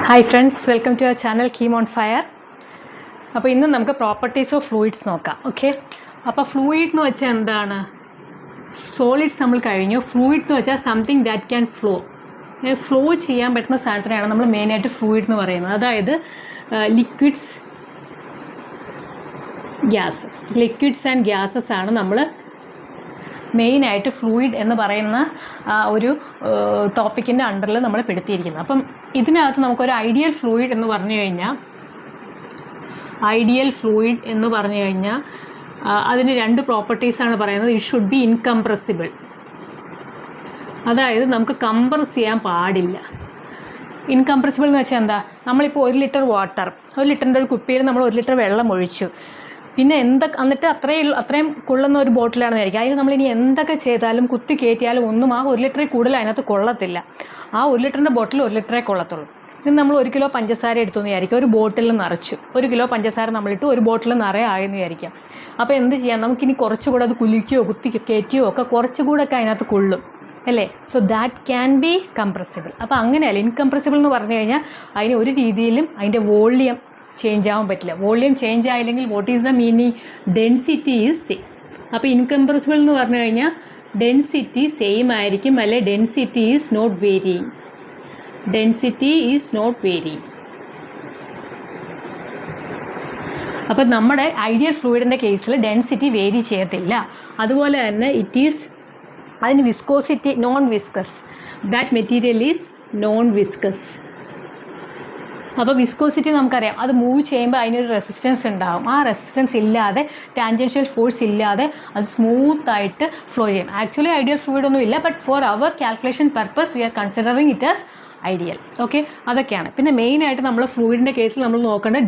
Hi friends, welcome to our channel KEAM on fire. അപ്പോൾ ഇന്ന് നമുക്ക് പ്രോപ്പർട്ടീസ് ഓഫ് ഫ്ലൂയിഡ്സ് നോക്കാം. ഓക്കെ, അപ്പോൾ ഫ്ലൂയിഡ് എന്ന് വെച്ചാൽ എന്താണ്? സോളിഡ്സ് നമ്മൾ കഴിഞ്ഞു. ഫ്ലൂയിഡ് എന്ന് വെച്ചാൽ സംതിങ് ദാറ്റ് ക്യാൻ ഫ്ലോ ചെയ്യാൻ പറ്റുന്ന സാധനത്തിനാണ് നമ്മൾ മെയിനായിട്ട് ഫ്ലൂയിഡ് എന്ന് പറയുന്നത്. അതായത് ലിക്വിഡ്സ് ആൻഡ് ഗ്യാസസ് ആണ് നമ്മൾ മെയിനായിട്ട് ഫ്ലൂയിഡ് എന്ന് പറയുന്ന ഒരു ടോപ്പിക്കിൻ്റെ അണ്ടറിൽ നമ്മൾ പെടുത്തിയിരിക്കുന്നത്. അപ്പം ഇതിനകത്ത് നമുക്കൊരു ഐഡിയൽ ഫ്ലൂയിഡ് എന്ന് പറഞ്ഞു കഴിഞ്ഞാൽ അതിന് രണ്ട് പ്രോപ്പർട്ടീസാണ് പറയുന്നത്. ഇറ്റ് ഷുഡ് ബി ഇൻകംപ്രസിബിൾ, അതായത് നമുക്ക് കംപ്രസ് ചെയ്യാൻ പാടില്ല. ഇൻകംപ്രസിബിൾ എന്ന് വെച്ചാൽ എന്താ? നമ്മളിപ്പോൾ 1 ലിറ്റർ വാട്ടർ, 1 ലിറ്ററിൻ്റെ ഒരു കുപ്പിയിൽ നമ്മൾ 1 ലിറ്റർ വെള്ളം ഒഴിച്ചു. പിന്നെ എന്നിട്ട് അത്രയും കൊള്ളുന്ന ഒരു ബോട്ടിലാണെന്ന് വിചാരിക്കുക. അതിന് നമ്മളിനി എന്തൊക്കെ ചെയ്താലും കുത്തി കയറ്റിയാലും ഒന്നും ആ 1 ലിറ്ററിൽ കൂടുതൽ അതിനകത്ത് കൊള്ളത്തില്ല. ആ 1 ലിറ്ററിൻ്റെ ബോട്ടിൽ 1 ലിറ്ററേ കൊള്ളത്തുള്ളൂ. ഇനി നമ്മൾ 1 കിലോ പഞ്ചസാര എടുത്തെന്ന് വിചാരിക്കുക, ഒരു ബോട്ടിൽ നിറച്ചു. 1 കിലോ പഞ്ചസാര നമ്മളിട്ട് ഒരു ബോട്ടിൽ നിറയായെന്ന് വിചാരിക്കാം. അപ്പോൾ എന്ത് ചെയ്യാം? നമുക്കിനി കുറച്ചുകൂടെ അത് കുലുക്കിയോ കുത്തി കയറ്റിയോ ഒക്കെ കുറച്ചുകൂടെ ഒക്കെ അതിനകത്ത് കൊള്ളും അല്ലേ? So that can be compressible. അപ്പോൾ അങ്ങനെയല്ല. ഇൻകംപ്രസിബിൾ എന്ന് പറഞ്ഞു കഴിഞ്ഞാൽ അതിന് ഒരു രീതിയിലും അതിൻ്റെ വോള്യം ചേഞ്ച് ആവാൻ പറ്റില്ല. വോള്യം ചേഞ്ച് ആയില്ലെങ്കിൽ what is the meaning? Density is same. അപ്പോൾ ഇൻകംപ്രസിബിൾ എന്ന് പറഞ്ഞു കഴിഞ്ഞാൽ ഡെൻസിറ്റി സെയിം ആയിരിക്കും, അല്ലെ ഡെൻസിറ്റി ഈസ് നോട്ട് വേരിയിങ്. അപ്പോൾ നമ്മുടെ ഐഡിയൽ ഫ്ലൂയിഡിൻ്റെ കേസിൽ ഡെൻസിറ്റി വേരി ചെയ്യത്തില്ല. അതുപോലെ തന്നെ അതിന് viscosity non viscous. That material is known viscous. അപ്പോൾ വിസ്കോസിറ്റി നമുക്കറിയാം, അത് മൂവ് ചെയ്യുമ്പോൾ അതിനൊരു റെസിസ്റ്റൻസ് ഉണ്ടാകും. ആ റെസിസ്റ്റൻസ് ഇല്ലാതെ, ടാൻജൻഷ്യൽ ഫോഴ്സ് ഇല്ലാതെ അത് സ്മൂത്തായിട്ട് ഫ്ലോ ചെയ്യും. ആക്ച്വലി ഐഡിയൽ ഫ്ലൂയിഡ് ഒന്നും ഇല്ല, but for our calculation purpose we are considering it as ideal. Okay, അതൊക്കെയാണ്. പിന്നെ മെയിനായിട്ട് നമ്മൾ ഫ്ലൂയിഡിൻ്റെ കേസിൽ നമ്മൾ നോക്കേണ്ട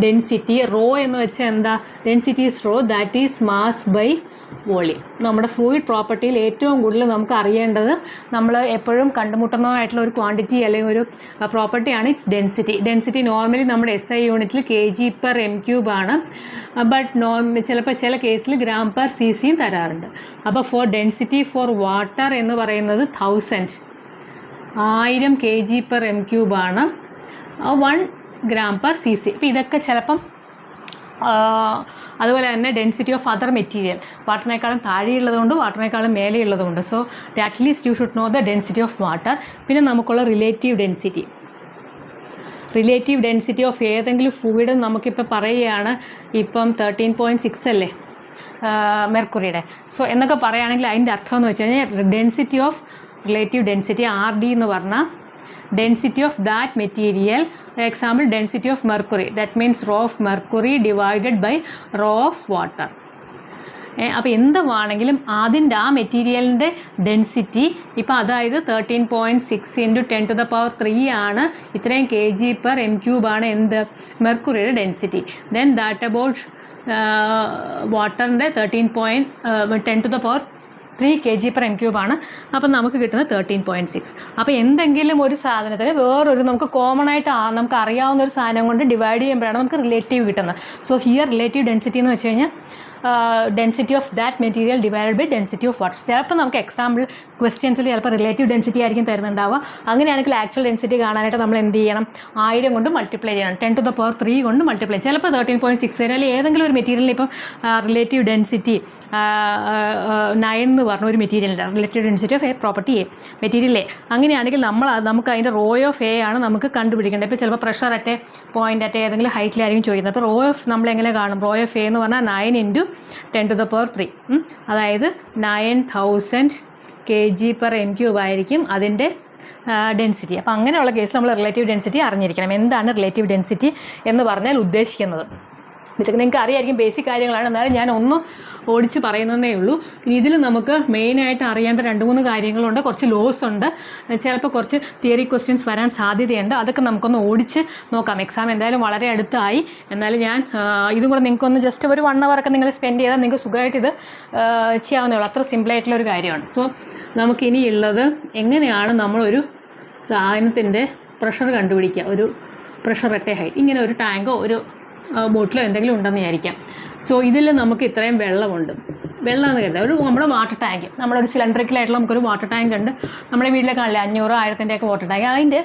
ഡെൻസിറ്റി റോ എന്ന് വെച്ചാൽ എന്താ? Density is rho, that is mass by volume. നമ്മുടെ ഫ്ലൂയിഡ് പ്രോപ്പർട്ടിയിൽ ഏറ്റവും കൂടുതൽ നമുക്ക് അറിയേണ്ടത്, നമ്മൾ എപ്പോഴും കണ്ടുമുട്ടുന്നതായിട്ടുള്ള ഒരു ക്വാണ്ടിറ്റി അല്ലെങ്കിൽ ഒരു പ്രോപ്പർട്ടിയാണ് ഇറ്റ്സ് ഡെൻസിറ്റി. നോർമലി നമ്മുടെ SI യൂണിറ്റിൽ kg/m³ ആണ്, ബട്ട് ചിലപ്പോൾ ചില കേസിൽ g/cc തരാറുണ്ട്. അപ്പോൾ ഫോർ ഡെൻസിറ്റി ഫോർ വാട്ടർ എന്ന് പറയുന്നത് 1000 kg/m³ ആണ്, 1 g/cc. അപ്പോൾ ഇതൊക്കെ ചിലപ്പം അതുപോലെ തന്നെ ഡെൻസിറ്റി ഓഫ് അതർ മെറ്റീരിയൽ വാട്ടറിനേക്കാളും താഴെയുള്ളതുകൊണ്ട് വാട്ടറിനേക്കാളും മേലെയുള്ളതുകൊണ്ട്. So at least you should know the density of water. പിന്നെ നമുക്കുള്ള റിലേറ്റീവ് ഡെൻസിറ്റി ഓഫ് ഏതെങ്കിലും ഫ്ലൂയിഡ് നമുക്കിപ്പോൾ പറയുകയാണ്, ഇപ്പം 13.6 അല്ലേ മെർക്കുറിയുടെ. സോ എന്നൊക്കെ പറയുകയാണെങ്കിൽ അതിൻ്റെ അർത്ഥം എന്ന് വെച്ച് കഴിഞ്ഞാൽ density of relative density RD എന്ന് പറഞ്ഞാൽ density of that material. Example, density of mercury, that means rho of mercury divided by rho of water. അപ്പോൾ എന്തുവാണെങ്കിലും അതിൻ്റെ ആ മെറ്റീരിയലിൻ്റെ ഡെൻസിറ്റി ഇപ്പോൾ അതായത് 13.6 × 10⁻³ ആണ്. ഇത്രയും kg/m³ ആണ് എന്ത്? മെർക്കുറിയുടെ ഡെൻസിറ്റി. ദെൻ ദാറ്റ് അബൌട്ട് വാട്ടറിൻ്റെ 10⁻³ kg/m³ ആണ്. അപ്പം നമുക്ക് കിട്ടുന്നത് 13.6. അപ്പോൾ എന്തെങ്കിലും ഒരു സാധനത്തിന് വേറൊരു നമുക്ക് കോമൺ ആയിട്ട് നമുക്ക് അറിയാവുന്ന ഒരു സാധനം കൊണ്ട് ഡിവൈഡ് ചെയ്യുമ്പോഴാണ് നമുക്ക് റിലേറ്റീവ് കിട്ടുന്നത്. സോ ഹിയർ റിലേറ്റീവ് ഡെൻസിറ്റി എന്ന് വെച്ച് കഴിഞ്ഞാൽ density of that material divided by density of water. ചിലപ്പോൾ നമുക്ക് എക്സാമ്പിൾ ക്വസ്റ്റ്യൻസിൽ ചിലപ്പോൾ റിലേറ്റീവ് ഡെൻസിറ്റി ആയിരിക്കും തരുന്നുണ്ടാവുക. അങ്ങനെയാണെങ്കിൽ ആക്ച്വൽ ഡെൻസിറ്റി കാണാനായിട്ട് നമ്മൾ എന്ത് ചെയ്യണം? 1000 കൊണ്ട് മൾട്ടിപ്ലൈ ചെയ്യണം, 10⁻³ കൊണ്ട് മൾട്ടിപ്ലൈ. ചിലപ്പോൾ 13.6 അല്ലെങ്കിൽ ഏതെങ്കിലും ഒരു മെറ്റീരിയലിന് ഇപ്പം റിലേറ്റീവ് ഡെൻസിറ്റി 9 എന്ന് പറഞ്ഞ ഒരു മെറ്റീരിയലിൻ്റെ relative density of property material അങ്ങനെയാണെങ്കിൽ നമുക്ക് അതിൻ്റെ റോ ഓഫ് ആണ് നമുക്ക് കണ്ടുപിടിക്കേണ്ടത്. ഇപ്പോൾ ചിലപ്പോൾ പ്രഷർ അറ്റ് ഏതെങ്കിലും ഹൈറ്റിലായിരിക്കും ചോദിക്കുന്നത്. അപ്പോൾ റോ ഓഫ് നമ്മൾ എങ്ങനെ കാണും? റോ ഓഫ് എന്ന് പറഞ്ഞാൽ 9 × 10⁻³, അതായത് 9000 kg/m³ ആയിരിക്കും അതിൻ്റെ ഡെൻസിറ്റി. അപ്പോൾ അങ്ങനെയുള്ള കേസിൽ നമ്മൾ റിലേറ്റീവ് ഡെൻസിറ്റി അറിഞ്ഞിരിക്കണം. എന്താണ് റിലേറ്റീവ് ഡെൻസിറ്റി എന്ന് പറഞ്ഞാൽ ഉദ്ദേശിക്കുന്നത്? ഇതൊക്കെ നിങ്ങൾക്ക് അറിയായിരിക്കും, ബേസിക് കാര്യങ്ങളാണ്. എന്നാലും ഞാൻ ഒന്ന് ഓടിച്ച് പറയുന്നതേ ഉള്ളൂ. ഇനി ഇതിൽ നമുക്ക് മെയിനായിട്ട് അറിയേണ്ട 2-3 കാര്യങ്ങളുണ്ട്. കുറച്ച് ലോസ് ഉണ്ട്, ചിലപ്പോൾ കുറച്ച് തിയറി ക്വസ്റ്റ്യൻസ് വരാൻ സാധ്യതയുണ്ട്. അതൊക്കെ നമുക്കൊന്ന് ഓടിച്ച് നോക്കാം. എക്സാം എന്തായാലും വളരെ അടുത്തായി. എന്നാലും ഞാൻ ഇതും കൂടെ നിങ്ങൾക്കൊന്ന് ജസ്റ്റ് ഒരു 1 hour നിങ്ങൾ സ്പെൻഡ് ചെയ്താൽ നിങ്ങൾക്ക് സുഖമായിട്ട് ഇത് ചെയ്യാവുന്നേ ഉള്ളൂ. അത്ര സിമ്പിളായിട്ടുള്ളൊരു കാര്യമാണ്. സോ നമുക്കിനിയുള്ളത് എങ്ങനെയാണ് നമ്മളൊരു സാധനത്തിൻ്റെ പ്രഷർ കണ്ടുപിടിക്കുക. ഒരു പ്രഷർ അറ്റ് എ ഹൈറ്റ്, ഇങ്ങനെ ഒരു ടാങ്കോ ഒരു ബോട്ടിലോ എന്തെങ്കിലും ഉണ്ടെന്ന് വിചാരിക്കാം. സോ ഇതിൽ നമുക്ക് ഇത്രയും വെള്ളമുണ്ട്. വെള്ളം എന്ന് കരുതുക ഒരു നമ്മുടെ വാട്ടർ ടാങ്ക്, നമ്മളൊരു സിലിണ്ടറിക്കലായിട്ടുള്ള നമുക്കൊരു വാട്ടർ ടാങ്ക് ഉണ്ട്. നമ്മുടെ വീട്ടിലെ കാണില്ലേ 500 1000-ൻ്റെയൊക്കെ വാട്ടർ ടാങ്ക്, അതിൻ്റെ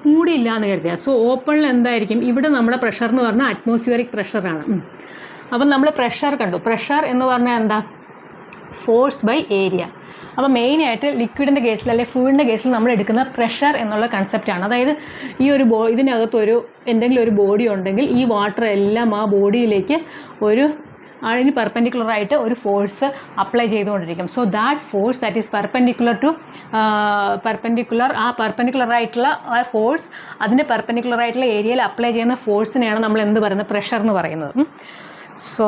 മൂടിയില്ല എന്ന് കരുതുക. സോ ഓപ്പണിൽ എന്തായിരിക്കും, ഇവിടെ നമ്മുടെ പ്രഷർ എന്ന് പറഞ്ഞാൽ അറ്റ്മോസ്ഫിയറിക് പ്രഷറാണ്. അപ്പം നമ്മൾ പ്രഷർ കണ്ടു. പ്രഷർ എന്ന് പറഞ്ഞാൽ എന്താ, ഫോഴ്സ് ബൈ ഏരിയ. അപ്പോൾ മെയിനായിട്ട് ലിക്വിഡിൻ്റെ കേസിൽ അല്ലെങ്കിൽ ഫ്ലൂയിഡിൻ്റെ കേസിൽ നമ്മൾ എടുക്കുന്ന പ്രഷർ എന്നുള്ള കൺസെപ്റ്റാണ്. അതായത് ഈ ഒരു ഇതിനകത്തൊരു എന്തെങ്കിലും ഒരു ബോഡി ഉണ്ടെങ്കിൽ ഈ വാട്ടർ എല്ലാം ആ ബോഡിയിലേക്ക് അതിന് പെർപെൻഡിക്കുലറായിട്ട് ഒരു ഫോഴ്സ് അപ്ലൈ ചെയ്തുകൊണ്ടിരിക്കും. So that force that is പെർപെൻഡിക്കുലറായിട്ടുള്ള ആ ഫോഴ്സ്, അതിൻ്റെ പെർപെൻഡിക്കുലറായിട്ടുള്ള ഏരിയയിൽ അപ്ലൈ ചെയ്യുന്ന ഫോഴ്സിനെയാണ് നമ്മൾ എന്ത് പറയുന്നത്, പ്രഷർ എന്ന് പറയുന്നത്. സോ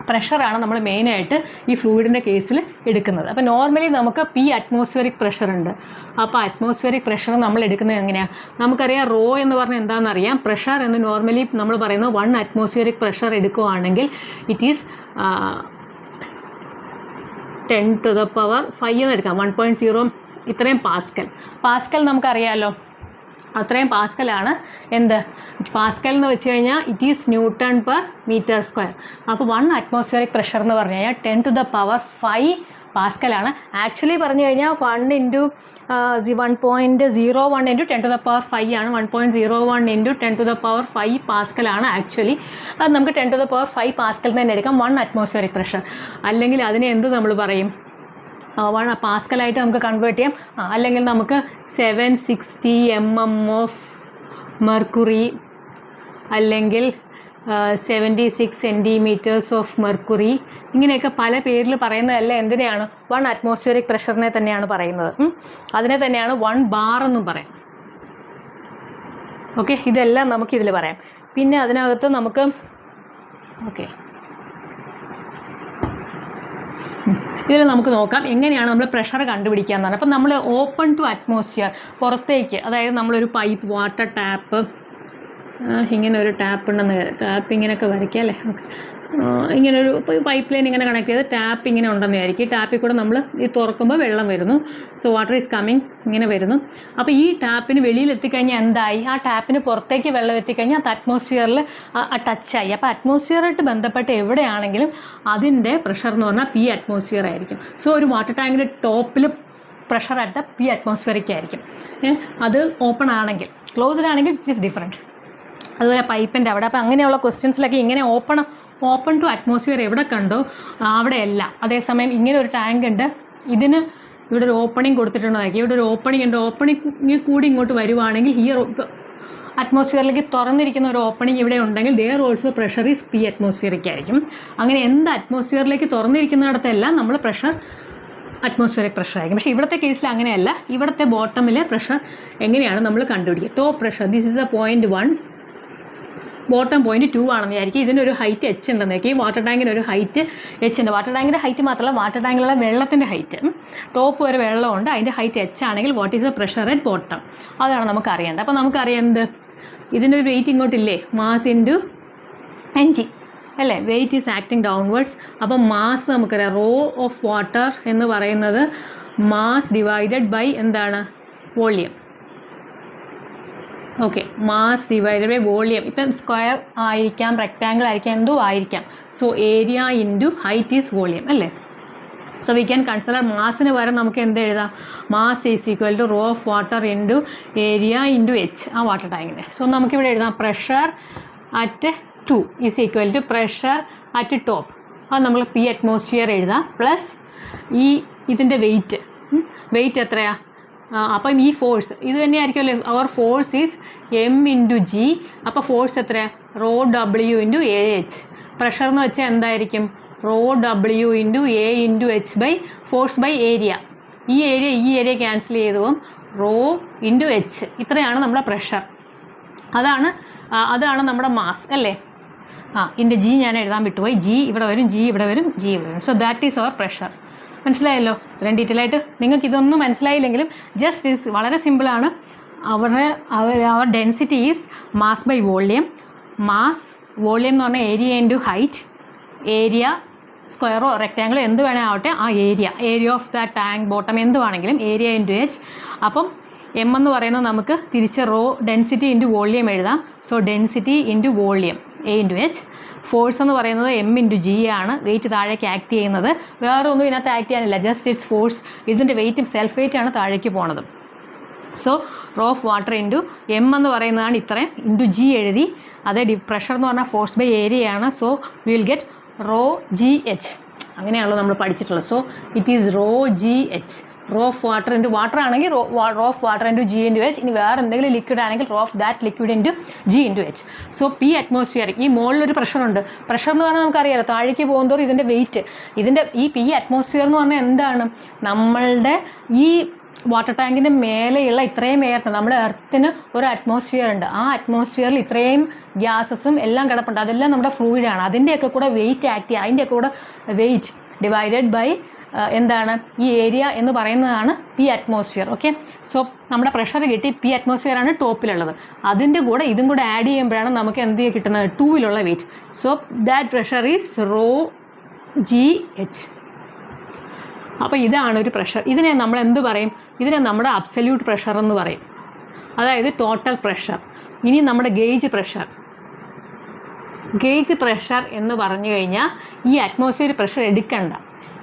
പ്രഷറാണ് നമ്മൾ മെയിനായിട്ട് ഈ ഫ്ലൂയിഡിൻ്റെ കേസിൽ എടുക്കുന്നത്. അപ്പോൾ നോർമലി നമുക്ക് P അറ്റ്മോസ്ഫിയറിക് പ്രഷർ ഉണ്ട്. അപ്പോൾ അറ്റ്മോസ്ഫിയറിക് പ്രഷർ നമ്മൾ എടുക്കുന്നത് എങ്ങനെയാണ്, നമുക്കറിയാം റോ എന്ന് പറഞ്ഞാൽ എന്താണെന്നറിയാം. പ്രഷർ എന്ന് നോർമലി നമ്മൾ പറയുന്നത് 1 അറ്റ്മോസ്ഫിയറിക് പ്രഷർ എടുക്കുകയാണെങ്കിൽ ഇറ്റ് ഈസ് 10⁵ എന്ന് എടുക്കാം. 1.0 ഇത്രയും പാസ്കൽ നമുക്കറിയാമല്ലോ. അത്രയും പാസ്കലാണ് എന്ത്, പാസ്കൽ എന്ന് വെച്ച് കഴിഞ്ഞാൽ ഇറ്റ് ഈസ് Nm/m². അപ്പോൾ 1 അറ്റ്മോസ്ഫിയറിക് പ്രഷർ എന്ന് പറഞ്ഞു കഴിഞ്ഞാൽ 10⁵ പാസ്കലാണ്. ആക്ച്വലി പറഞ്ഞു കഴിഞ്ഞാൽ 1 × 1.01 × 10⁵ ആണ്. 1.01 × 10⁵ പാസ്കലാണ് ആക്ച്വലി. അത് നമുക്ക് 10⁵ പാസ്കൽ തന്നെ എടുക്കാം 1 അറ്റ്മോസ്ഫിയറിക് പ്രഷർ. അല്ലെങ്കിൽ അതിനെ എന്ത് നമ്മൾ പറയും, 1 പാസ്കലായിട്ട് നമുക്ക് കൺവേർട്ട് ചെയ്യാം. അല്ലെങ്കിൽ നമുക്ക് 760 mm ഓഫ് മെർക്കുറി അല്ലെങ്കിൽ 76 centimeters ഓഫ് മെർക്കുറി, ഇങ്ങനെയൊക്കെ പല പേരിൽ പറയുന്നതല്ല എന്തിനെയാണ്, 1 അറ്റ്മോസ്ഫിയറിക് പ്രഷറിനെ തന്നെയാണ് പറയുന്നത്. അതിനെ തന്നെയാണ് 1 bar എന്നും പറയാം. ഓക്കെ, ഇതെല്ലാം നമുക്കിതിൽ പറയാം. പിന്നെ അതിനകത്ത് നമുക്ക് ഇതിൽ നമുക്ക് നോക്കാം എങ്ങനെയാണ് നമ്മൾ പ്രഷർ കണ്ടുപിടിക്കുക എന്നാണ്. അപ്പം നമ്മൾ ഓപ്പൺ ടു അറ്റ്മോസ്ഫിയർ, പുറത്തേക്ക്, അതായത് നമ്മളൊരു പൈപ്പ്, വാട്ടർ ടാപ്പ്, ഇങ്ങനെ ഒരു ടാപ്പ് ഉണ്ടെന്ന്, ടാപ്പ് ഇങ്ങനെയൊക്കെ വരയ്ക്കുക അല്ലേ. ഓക്കെ, ഇങ്ങനൊരു പൈപ്പ് ലൈൻ ഇങ്ങനെ കണക്ട് ചെയ്ത് ടാപ്പ് ഇങ്ങനെ ഉണ്ടെന്ന് വിചാരിക്കും. ടാപ്പിൽ കൂടെ നമ്മൾ ഈ തുറക്കുമ്പോൾ വെള്ളം വരുന്നു. സോ വാട്ടർ ഈസ് കമ്മിങ്, ഇങ്ങനെ വരുന്നു. അപ്പോൾ ഈ ടാപ്പിന് വെളിയിൽ എത്തിക്കഴിഞ്ഞാൽ എന്തായി, ആ ടാപ്പിന് പുറത്തേക്ക് വെള്ളം എത്തിക്കഴിഞ്ഞാൽ അത് അറ്റ്മോസ്ഫിയറിൽ ടച്ചായി. അപ്പോൾ അറ്റ്മോസ്ഫിയറായിട്ട് ബന്ധപ്പെട്ട് എവിടെയാണെങ്കിലും അതിൻ്റെ പ്രഷർ എന്ന് പറഞ്ഞാൽ P അറ്റ്മോസ്ഫിയർ ആയിരിക്കും. സോ ഒരു വാട്ടർ ടാങ്കിൻ്റെ ടോപ്പിൽ പ്രഷർ അറ്റ് P അറ്റ്മോസ്ഫിയറിക് ആയിരിക്കും. അത് ഓപ്പൺ ആണെങ്കിൽ, ക്ലോസ്ഡ് ആണെങ്കിൽ ഇറ്റ് ഈസ് ഡിഫറെൻറ്റ്. അതുപോലെ പൈപ്പിൻ്റെ അവിടെ. അപ്പോൾ അങ്ങനെയുള്ള ക്വസ്റ്റ്യൻസിലൊക്കെ ഇങ്ങനെ ഓപ്പൺ ടു അറ്റ്മോസ്ഫിയർ എവിടെ കണ്ടോ അവിടെയല്ല. അതേസമയം ഇങ്ങനെ ഒരു ടാങ്ക് ഉണ്ട്, ഇതിന് ഇവിടെ ഒരു ഓപ്പണിംഗ് കൊടുത്തിട്ടുണ്ടായിരിക്കും, ഇവിടെ ഒരു ഓപ്പണിംഗ് ഉണ്ട്. ഓപ്പണിംഗ് കൂടി ഇങ്ങോട്ട് വരുവാണെങ്കിൽ ഈ അറ്റ്മോസ്ഫിയറിലേക്ക് തുറന്നിരിക്കുന്ന ഒരു ഓപ്പണിംഗ് ഇവിടെ ഉണ്ടെങ്കിൽ there also pressure is P atmospheric ആയിരിക്കും. അങ്ങനെ എന്ത് അറ്റ്മോസ്ഫിയറിലേക്ക് തുറന്നിരിക്കുന്നിടത്തെല്ലാം നമ്മൾ പ്രഷർ അറ്റ്മോസ്ഫിയറിക് പ്രഷർ ആയിരിക്കും. പക്ഷേ ഇവിടുത്തെ കേസിൽ അങ്ങനെയല്ല. ഇവിടുത്തെ ബോട്ടമിലെ പ്രഷർ എങ്ങനെയാണ് നമ്മൾ കണ്ടുപിടിക്കുക, top pressure. This is A point 1, bottom point 2 ആണെന്ന് വിചാരിക്കും. ഇതിനൊരു ഹൈറ്റ് H ഉണ്ടെന്ന് വയ്ക്കും. ഈ വാട്ടർ ടാങ്കിന് ഒരു ഹൈറ്റ് H ഉണ്ട്. വാട്ടർ ടാങ്കിൻ്റെ ഹൈറ്റ് മാത്രമല്ല, വാട്ടർ ടാങ്കിലുള്ള വെള്ളത്തിൻ്റെ ഹൈറ്റ്, ടോപ്പ് വരെ വെള്ളമുണ്ട്, അതിൻ്റെ ഹൈറ്റ് H ആണെങ്കിൽ what is a pressure at bottom, അതാണ് നമുക്ക് അറിയേണ്ടത്. അപ്പോൾ നമുക്കറിയാം എന്ത്, ഇതിൻ്റെ ഒരു വെയിറ്റ് ഇങ്ങോട്ടില്ലേ, മാസ് ഇൻറ്റു mg അല്ലേ, വെയിറ്റ് ഈസ് ആക്ടിങ് ഡൗൺവേർഡ്സ്. അപ്പോൾ മാസ് നമുക്കറിയാം, റോ ഓഫ് വാട്ടർ എന്ന് പറയുന്നത് മാസ് ഡിവൈഡഡ് ബൈ എന്താണ്, volume. Okay, mass divided by volume. ഇപ്പം സ്ക്വയർ ആയിരിക്കാം, റെക്റ്റാങ്കിൾ ആയിരിക്കാം, എന്തോ ആയിരിക്കാം. So area into height is volume അല്ലേ. സോ വി ക്യാൻ കൺസിഡർ മാസിന് പകരം നമുക്ക് എന്ത് എഴുതാം, mass is equal to rho of water into area into H, ആ വാട്ടർ ടാങ്കിൻ്റെ. സോ നമുക്കിവിടെ എഴുതാം pressure at 2 is equal to pressure at top, അത് നമ്മൾ P അറ്റ്മോസ്ഫിയർ എഴുതാം, പ്ലസ് ഇതിൻ്റെ വെയിറ്റ് എത്രയാണ്. അപ്പം ഈ ഫോഴ്സ് ഇത് തന്നെയായിരിക്കുമല്ലോ, our force is M × G. അപ്പോൾ ഫോഴ്സ് എത്രയാണ്, റോ W × AH. പ്രഷർ എന്ന് വെച്ചാൽ എന്തായിരിക്കും, rho W × A × H by force by area. ഈ ഏരിയ ക്യാൻസൽ ചെയ്തു പോകും, റോ × H. ഇത്രയാണ് നമ്മുടെ പ്രഷർ. അതാണ് നമ്മുടെ മാസ് അല്ലേ. ഇതിൻ്റെ G ഞാൻ എഴുതാൻ വിട്ടുപോയി. G ഇവിടെ വരും, G ഇവിടെ വരും, G ഇവിടെ വരും. So that is our pressure. മനസ്സിലായല്ലോ. ഇത്രയും ഡീറ്റെയിൽ ആയിട്ട് നിങ്ങൾക്ക് ഇതൊന്നും മനസ്സിലായില്ലെങ്കിലും ജസ്റ്റ് ഈസ് വളരെ സിമ്പിളാണ്. Our density is mass by volume. Volume എന്ന് പറഞ്ഞാൽ ഏരിയ ഇൻറ്റു ഹൈറ്റ്. ഏരിയ സ്ക്വയറോ റെക്റ്റാങ്കിളോ എന്ത് വേണേൽ ആവട്ടെ, ആ area of the tank bottom എന്ത് വേണമെങ്കിലും ഏരിയ ഇൻറ്റു H. അപ്പം എം എന്ന് പറയുന്നത് നമുക്ക് തിരിച്ച് റോ ഡെൻസിറ്റി ഇൻറ്റു വോളിയം എഴുതാം. So density into volume a into h. Force എന്ന് പറയുന്നത് എം ഇൻറ്റു ജി ആണ്. വെയിറ്റ് താഴേക്ക് ആക്ട് ചെയ്യുന്നത്. വേറെ ഒന്നും ഇതിനകത്ത് ആക്ട് ചെയ്യാനില്ല, ജസ്റ്റ് ഇറ്റ്സ് ഫോഴ്സ്. ഇതിൻ്റെ വെയിറ്റും സെൽഫ് വെയിറ്റ് ആണ് താഴേക്ക് പോണത്. So rho of water into M എന്ന് പറയുന്നതാണ് ഇത്രയും, ഇൻറ്റു ജി എഴുതി. അതേ പ്രഷർ എന്ന് പറഞ്ഞാൽ ഫോഴ്സ് ബൈ ഏരിയ ആണ്. So we will get rho G h. അങ്ങനെയാണല്ലോ നമ്മൾ പഠിച്ചിട്ടുള്ളത്. So it is rho G h. Rho of water into water ആണെങ്കിൽ rho of water into G into h. ഇനി വേറെ എന്തെങ്കിലും ലിക്വിഡ് ആണെങ്കിൽ rho of that liquid into G into H. So p atmosphere. ഈ മുകളിലൊരു പ്രഷറുണ്ട്. പ്രഷർ എന്ന് പറഞ്ഞാൽ നമുക്കറിയാലോ, താഴേക്ക് പോകുന്നതോറും ഇതിൻ്റെ വെയിറ്റ്. ഇതിൻ്റെ ഈ പി അറ്റ്മോസ്ഫിയർ എന്ന് പറഞ്ഞാൽ എന്താണ്? നമ്മളുടെ ഈ വാട്ടർ ടാങ്കിൻ്റെ മേലെയുള്ള ഇത്രയും എയർ, നമ്മുടെ എർത്തിന് ഒരു അറ്റ്മോസ്ഫിയർ ഉണ്ട്. ആ അറ്റ്മോസ്ഫിയറിൽ ഇത്രയും ഗ്യാസസും എല്ലാം കിടപ്പുണ്ട്. അതെല്ലാം നമ്മുടെ ഫ്ലൂയിഡാണ്. അതിൻ്റെയൊക്കെ കൂടെ വെയിറ്റ് ആക്ട് ചെയ്യുക. അതിൻ്റെയൊക്കെ കൂടെ വെയിറ്റ് ഡിവൈഡഡ് ബൈ എന്താണ് ഈ ഏരിയ എന്ന് പറയുന്നതാണ് പി അറ്റ്മോസ്ഫിയർ. ഓക്കെ, സോ നമ്മുടെ പ്രഷർ കിട്ടി. പി അറ്റ്മോസ്ഫിയർ ആണ് ടോപ്പിലുള്ളത്. അതിൻ്റെ കൂടെ ഇതും കൂടെ ആഡ് ചെയ്യുമ്പോഴാണ് നമുക്ക് എന്ത് കിട്ടുന്നത്? 2 weight. So that pressure is rho G H. അപ്പോൾ ഇതാണ് ഒരു പ്രഷർ. ഇതിനെ നമ്മൾ എന്ത് പറയും? ഇതിനെ നമ്മുടെ അബ്സല്യൂട്ട് പ്രഷർ എന്ന് പറയും, അതായത് ടോട്ടൽ പ്രഷർ. ഇനി നമ്മുടെ ഗേജ് പ്രഷർ. ഗേജ് പ്രഷർ എന്ന് പറഞ്ഞു കഴിഞ്ഞാൽ ഈ അറ്റ്മോസ്ഫിയർ പ്രഷർ എടുക്കണ്ട.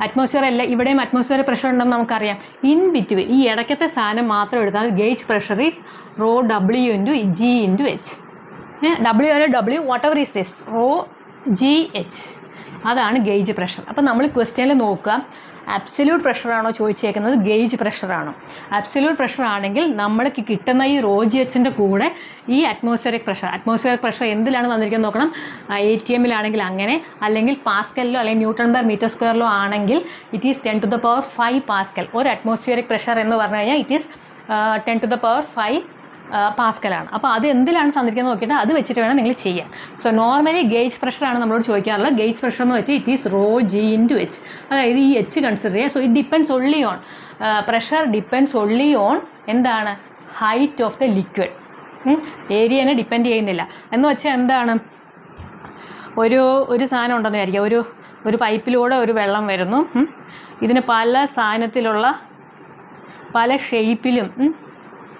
അറ്റ്മോസ്ഫിയർ അല്ല, ഇവിടെയും അറ്റ്മോസ്ഫിയർ പ്രഷർ ഉണ്ടെന്ന് നമുക്കറിയാം. ഇൻ ബിറ്റ്വീൻ ഈ ഇടയ്ക്കത്തെ സാധനം മാത്രം എടുത്താൽ gauge pressure is rho W into G into H. W അല്ല W whatever is this, rho G H. അതാണ് ഗേജ് പ്രഷർ. അപ്പോൾ നമ്മൾ ക്വസ്റ്റ്യനിൽ നോക്കുക, അബ്സല്യൂട്ട് പ്രഷറാണോ ചോദിച്ചേക്കുന്നത്, ഗേജ് പ്രഷറാണോ? അബ്സല്യൂട്ട് പ്രഷർ ആണെങ്കിൽ നമ്മൾക്ക് കിട്ടുന്ന ഈ റോ ജി എച്ചിൻ്റെ കൂടെ ഈ അറ്റ്മോസ്ഫിയറിക് പ്രഷർ എന്തിലാണ് തന്നിരിക്കുന്നത് നോക്കണം. ATM അങ്ങനെ, അല്ലെങ്കിൽ പാസ്കലിലോ അല്ലെങ്കിൽ ന്യൂട്ടൺ പെർ മീറ്റർ സ്ക്വയറിലോ ആണെങ്കിൽ ഇറ്റ് ഈസ് 10⁵ പാസ്കൽ. ഒരു അറ്റ്മോസ്ഫിയറിക് പ്രഷർ എന്ന് പറഞ്ഞു കഴിഞ്ഞാൽ ഇറ്റ് ഈസ് 10⁵ പാസ്കലാണ്. അപ്പോൾ അത് എന്തിലാണ് തന്നിരിക്കുന്നത് നോക്കിയിട്ട് അത് വെച്ചിട്ട് വേണം നിങ്ങൾ ചെയ്യാൻ. സോ നോർമലി ഗേജ് പ്രഷറാണ് നമ്മളോട് ചോദിക്കാറുള്ളത്. ഗേജ് പ്രഷർ എന്ന് വെച്ചാൽ it is rho G into h. അതായത് ഈ എച്ച് കൺസിഡർ ചെയ്യുക. So it depends only on pressure depends only on എന്താണ്? Height of the liquid. ഏരിയനെ ഡിപ്പെൻഡ് ചെയ്യുന്നില്ല. എന്ന് വെച്ചാൽ എന്താണ്? ഒരു സാധനം ഉണ്ടെന്ന് വിചാരിക്കുക. ഒരു പൈപ്പിലൂടെ ഒരു വെള്ളം വരുന്നു. ഇതിന് പല സാധനത്തിലുള്ള പല ഷേപ്പിലും